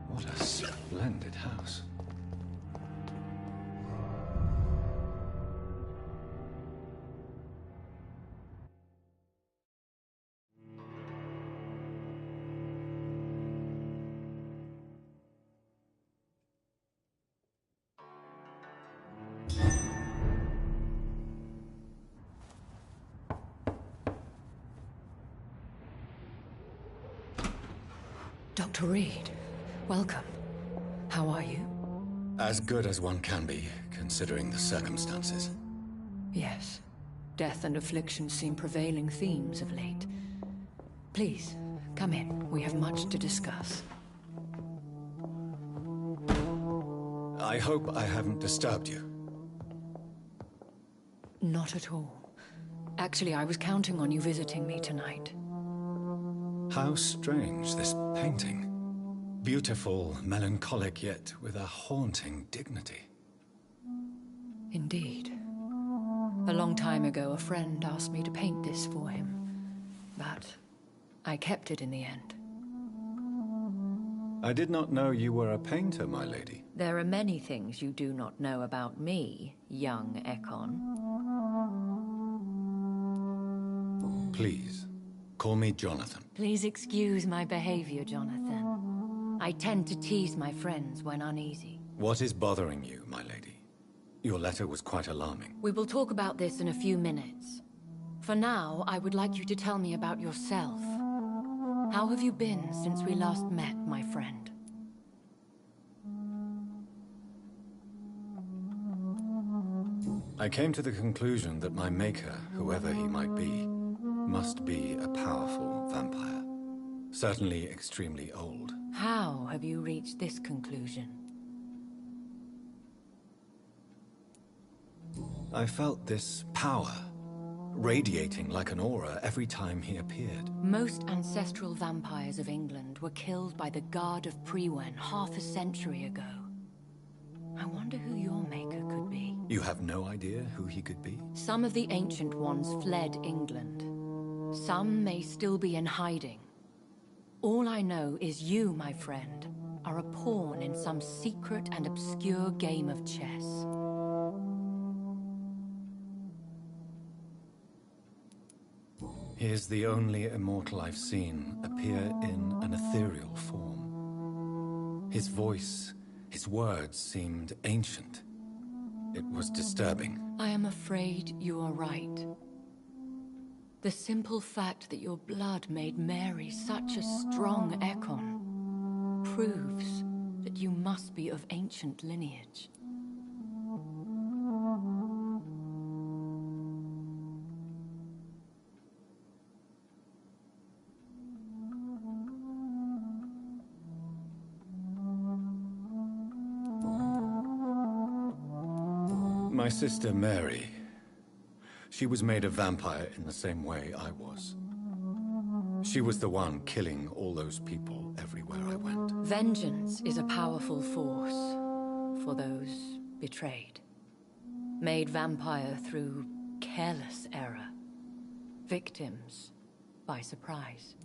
What a splendid house. Dr. Reed, welcome. How are you? As good as one can be, considering the circumstances. Yes. Death and affliction seem prevailing themes of late. Please, come in. We have much to discuss. I hope I haven't disturbed you. Not at all. Actually, I was counting on you visiting me tonight. How strange, this painting. Beautiful, melancholic, yet with a haunting dignity. Indeed. A long time ago, a friend asked me to paint this for him, but I kept it in the end. I did not know you were a painter, my lady. There are many things you do not know about me, young Ekon. Please, call me Jonathan. Please excuse my behavior, Jonathan. I tend to tease my friends when uneasy. What is bothering you, my lady? Your letter was quite alarming. We will talk about this in a few minutes. For now, I would like you to tell me about yourself. How have you been since we last met, my friend? I came to the conclusion that my maker, whoever he might be, must be a powerful vampire. Certainly extremely old. How have you reached this conclusion? I felt this power radiating like an aura every time he appeared. Most ancestral vampires of England were killed by the Guard of Priwen half a century ago. I wonder who your maker could be. You have no idea who he could be? Some of the Ancient Ones fled England. Some may still be in hiding. All I know is you, my friend, are a pawn in some secret and obscure game of chess. He is the only immortal I've seen appear in an ethereal form. His voice, his words seemed ancient. It was disturbing. I am afraid you are right. The simple fact that your blood made Mary such a strong Ekon proves that you must be of ancient lineage. My sister Mary, she was made a vampire in the same way I was. She was the one killing all those people everywhere I went. Vengeance is a powerful force for those betrayed. Made vampire through careless error. Victims by surprise.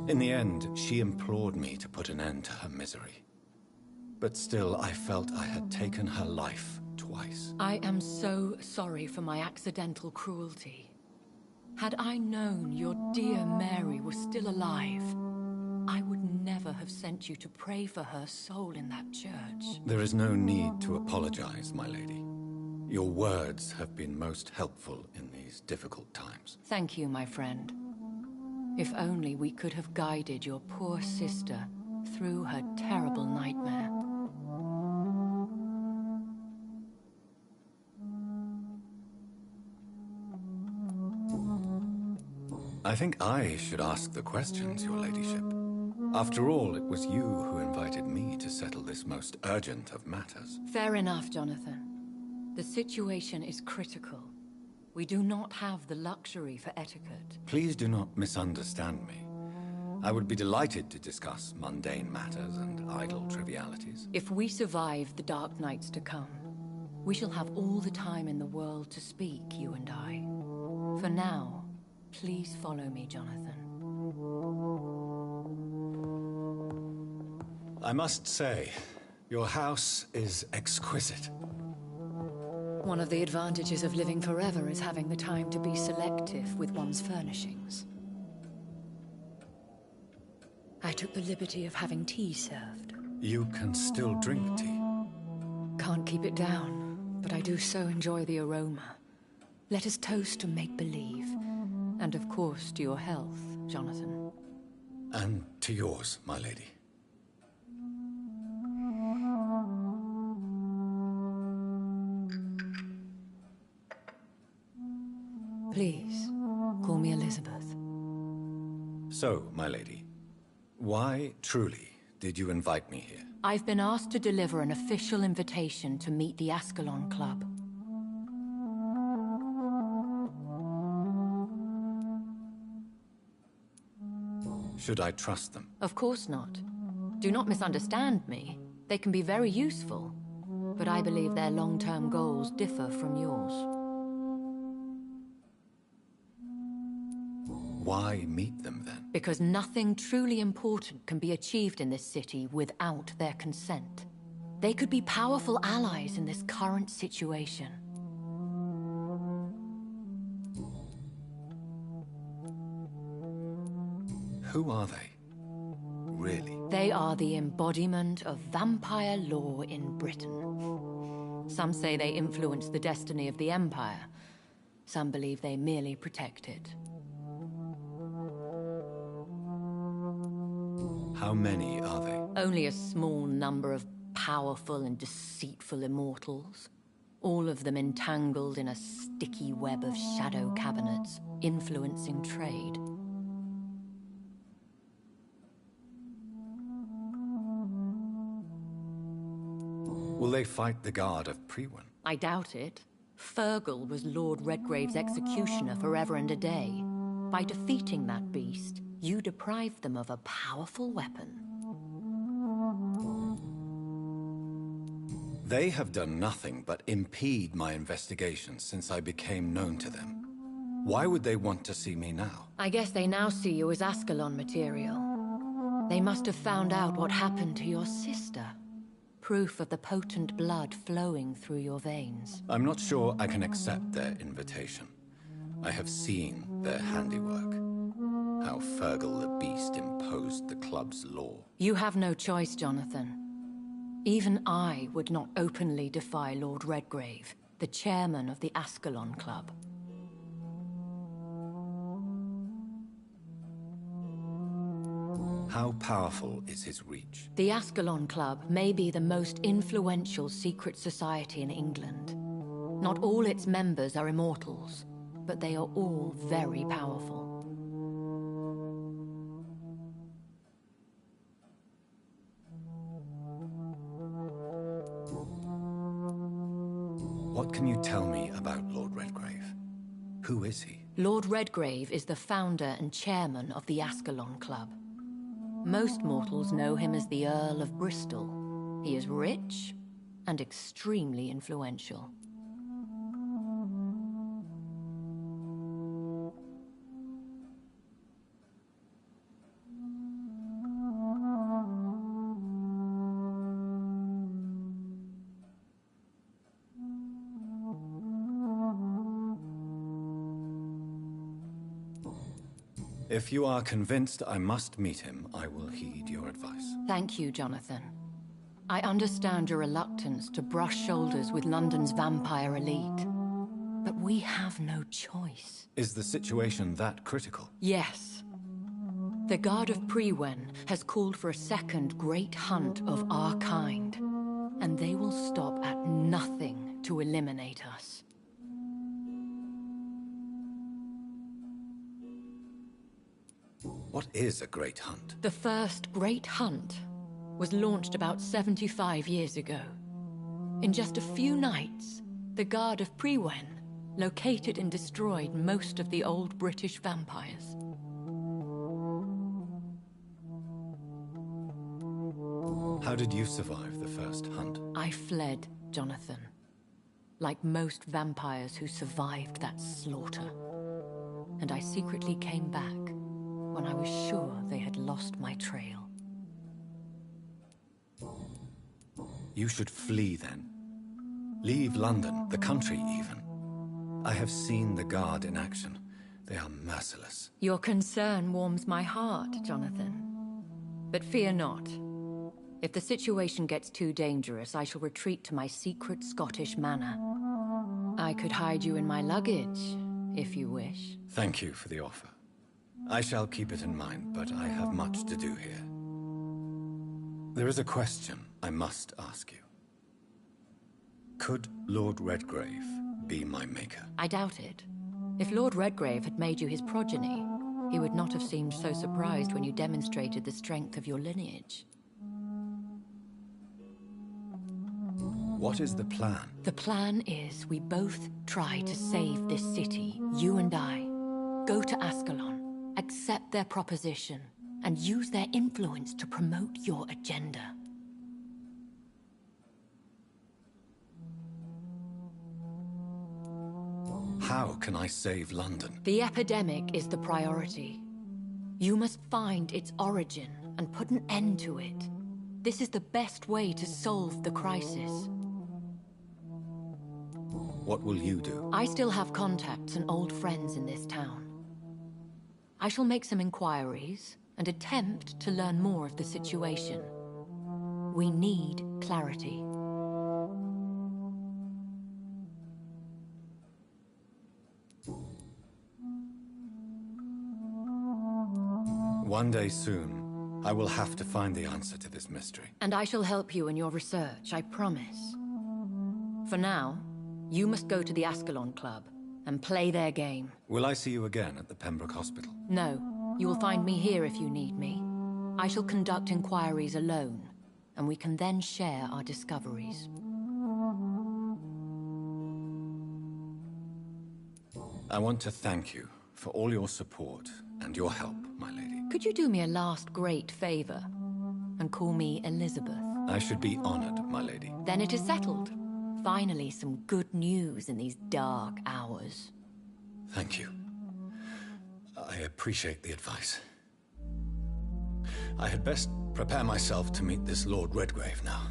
In the end, she implored me to put an end to her misery. But still, I felt I had taken her life twice. I am so sorry for my accidental cruelty. Had I known your dear Mary was still alive, I would never have sent you to pray for her soul in that church. There is no need to apologize, my lady. Your words have been most helpful in these difficult times. Thank you, my friend. If only we could have guided your poor sister through her terrible nightmare. I think I should ask the questions, your ladyship. After all, it was you who invited me to settle this most urgent of matters. Fair enough, Jonathan. The situation is critical. We do not have the luxury for etiquette. Please do not misunderstand me. I would be delighted to discuss mundane matters and idle trivialities. If we survive the dark nights to come, we shall have all the time in the world to speak, you and I. For now, please follow me, Jonathan. I must say, your house is exquisite. One of the advantages of living forever is having the time to be selective with one's furnishings. I took the liberty of having tea served. You can still drink tea? Can't keep it down, but I do so enjoy the aroma. Let us toast to make-believe. And of course, to your health, Jonathan. And to yours, my lady. Please, call me Elizabeth. So, my lady, why, truly, did you invite me here? I've been asked to deliver an official invitation to meet the Ascalon Club. Should I trust them? Of course not. Do not misunderstand me. They can be very useful, but I believe their long-term goals differ from yours. Why meet them, then? Because nothing truly important can be achieved in this city without their consent. They could be powerful allies in this current situation. Who are they? Really? They are the embodiment of vampire law in Britain. Some say they influence the destiny of the Empire. Some believe they merely protect it. How many are they? Only a small number of powerful and deceitful immortals. All of them entangled in a sticky web of shadow cabinets, influencing trade. Will they fight the Guard of Priwen? I doubt it. Fergal was Lord Redgrave's executioner forever and a day. By defeating that beast, you deprived them of a powerful weapon. They have done nothing but impede my investigations since I became known to them. Why would they want to see me now? I guess they now see you as Ascalon material. They must have found out what happened to your sister. Proof of the potent blood flowing through your veins. I'm not sure I can accept their invitation. I have seen their handiwork. How Fergal the Beast imposed the club's law. You have no choice, Jonathan. Even I would not openly defy Lord Redgrave, the chairman of the Ascalon Club. How powerful is his reach? The Ascalon Club may be the most influential secret society in England. Not all its members are immortals, but they are all very powerful. What can you tell me about Lord Redgrave? Who is he? Lord Redgrave is the founder and chairman of the Ascalon Club. Most mortals know him as the Earl of Bristol. He is rich and extremely influential. If you are convinced I must meet him, I will heed your advice. Thank you, Jonathan. I understand your reluctance to brush shoulders with London's vampire elite. But we have no choice. Is the situation that critical? Yes. The Guard of Priwen has called for a second great hunt of our kind. And they will stop at nothing to eliminate us. What is a great hunt? The first great hunt was launched about 75 years ago. In just a few nights, the Guard of Priwen located and destroyed most of the old British vampires. How did you survive the first hunt? I fled, Jonathan. Like most vampires who survived that slaughter. And I secretly came back when I was sure they had lost my trail. You should flee then. Leave London, the country even. I have seen the Guard in action. They are merciless. Your concern warms my heart, Jonathan. But fear not. If the situation gets too dangerous, I shall retreat to my secret Scottish manor. I could hide you in my luggage, if you wish. Thank you for the offer. I shall keep it in mind, but I have much to do here. There is a question I must ask you. Could Lord Redgrave be my maker? I doubt it. If Lord Redgrave had made you his progeny, he would not have seemed so surprised when you demonstrated the strength of your lineage. What is the plan? The plan is we both try to save this city, you and I. Go to Ascalon, accept their proposition, and use their influence to promote your agenda. How can I save London? The epidemic is the priority. You must find its origin and put an end to it. This is the best way to solve the crisis. What will you do? I still have contacts and old friends in this town. I shall make some inquiries and attempt to learn more of the situation. We need clarity. One day soon, I will have to find the answer to this mystery. And I shall help you in your research, I promise. For now, you must go to the Ascalon Club and play their game. Will I see you again at the Pembroke Hospital? No, you will find me here if you need me. I shall conduct inquiries alone, and we can then share our discoveries. I want to thank you for all your support and your help, my lady. Could you do me a last great favor and call me Elizabeth? I should be honored, my lady. Then it is settled. Finally, some good news in these dark hours. Thank you. I appreciate the advice. I had best prepare myself to meet this Lord Redgrave now.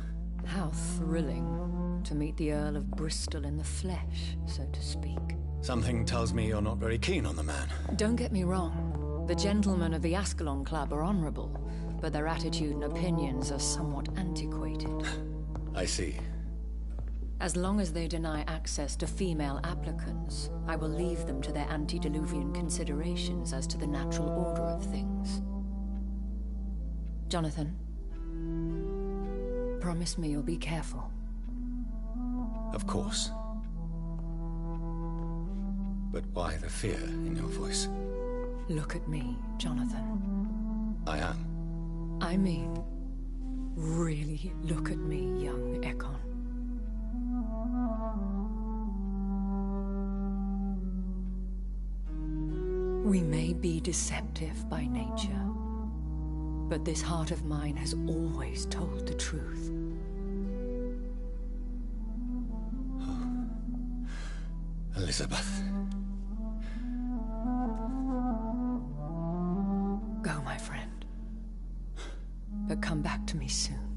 How thrilling to meet the Earl of Bristol in the flesh, so to speak. Something tells me you're not very keen on the man. Don't get me wrong. The gentlemen of the Ascalon Club are honorable, but their attitude and opinions are somewhat antiquated. I see. As long as they deny access to female applicants, I will leave them to their antediluvian considerations as to the natural order of things. Jonathan, promise me you'll be careful. Of course. But why the fear in your voice? Look at me, Jonathan. I am. I mean, really look at me, young Ekon. We may be deceptive by nature, but this heart of mine has always told the truth. Oh. Elizabeth. Go, my friend. But come back to me soon.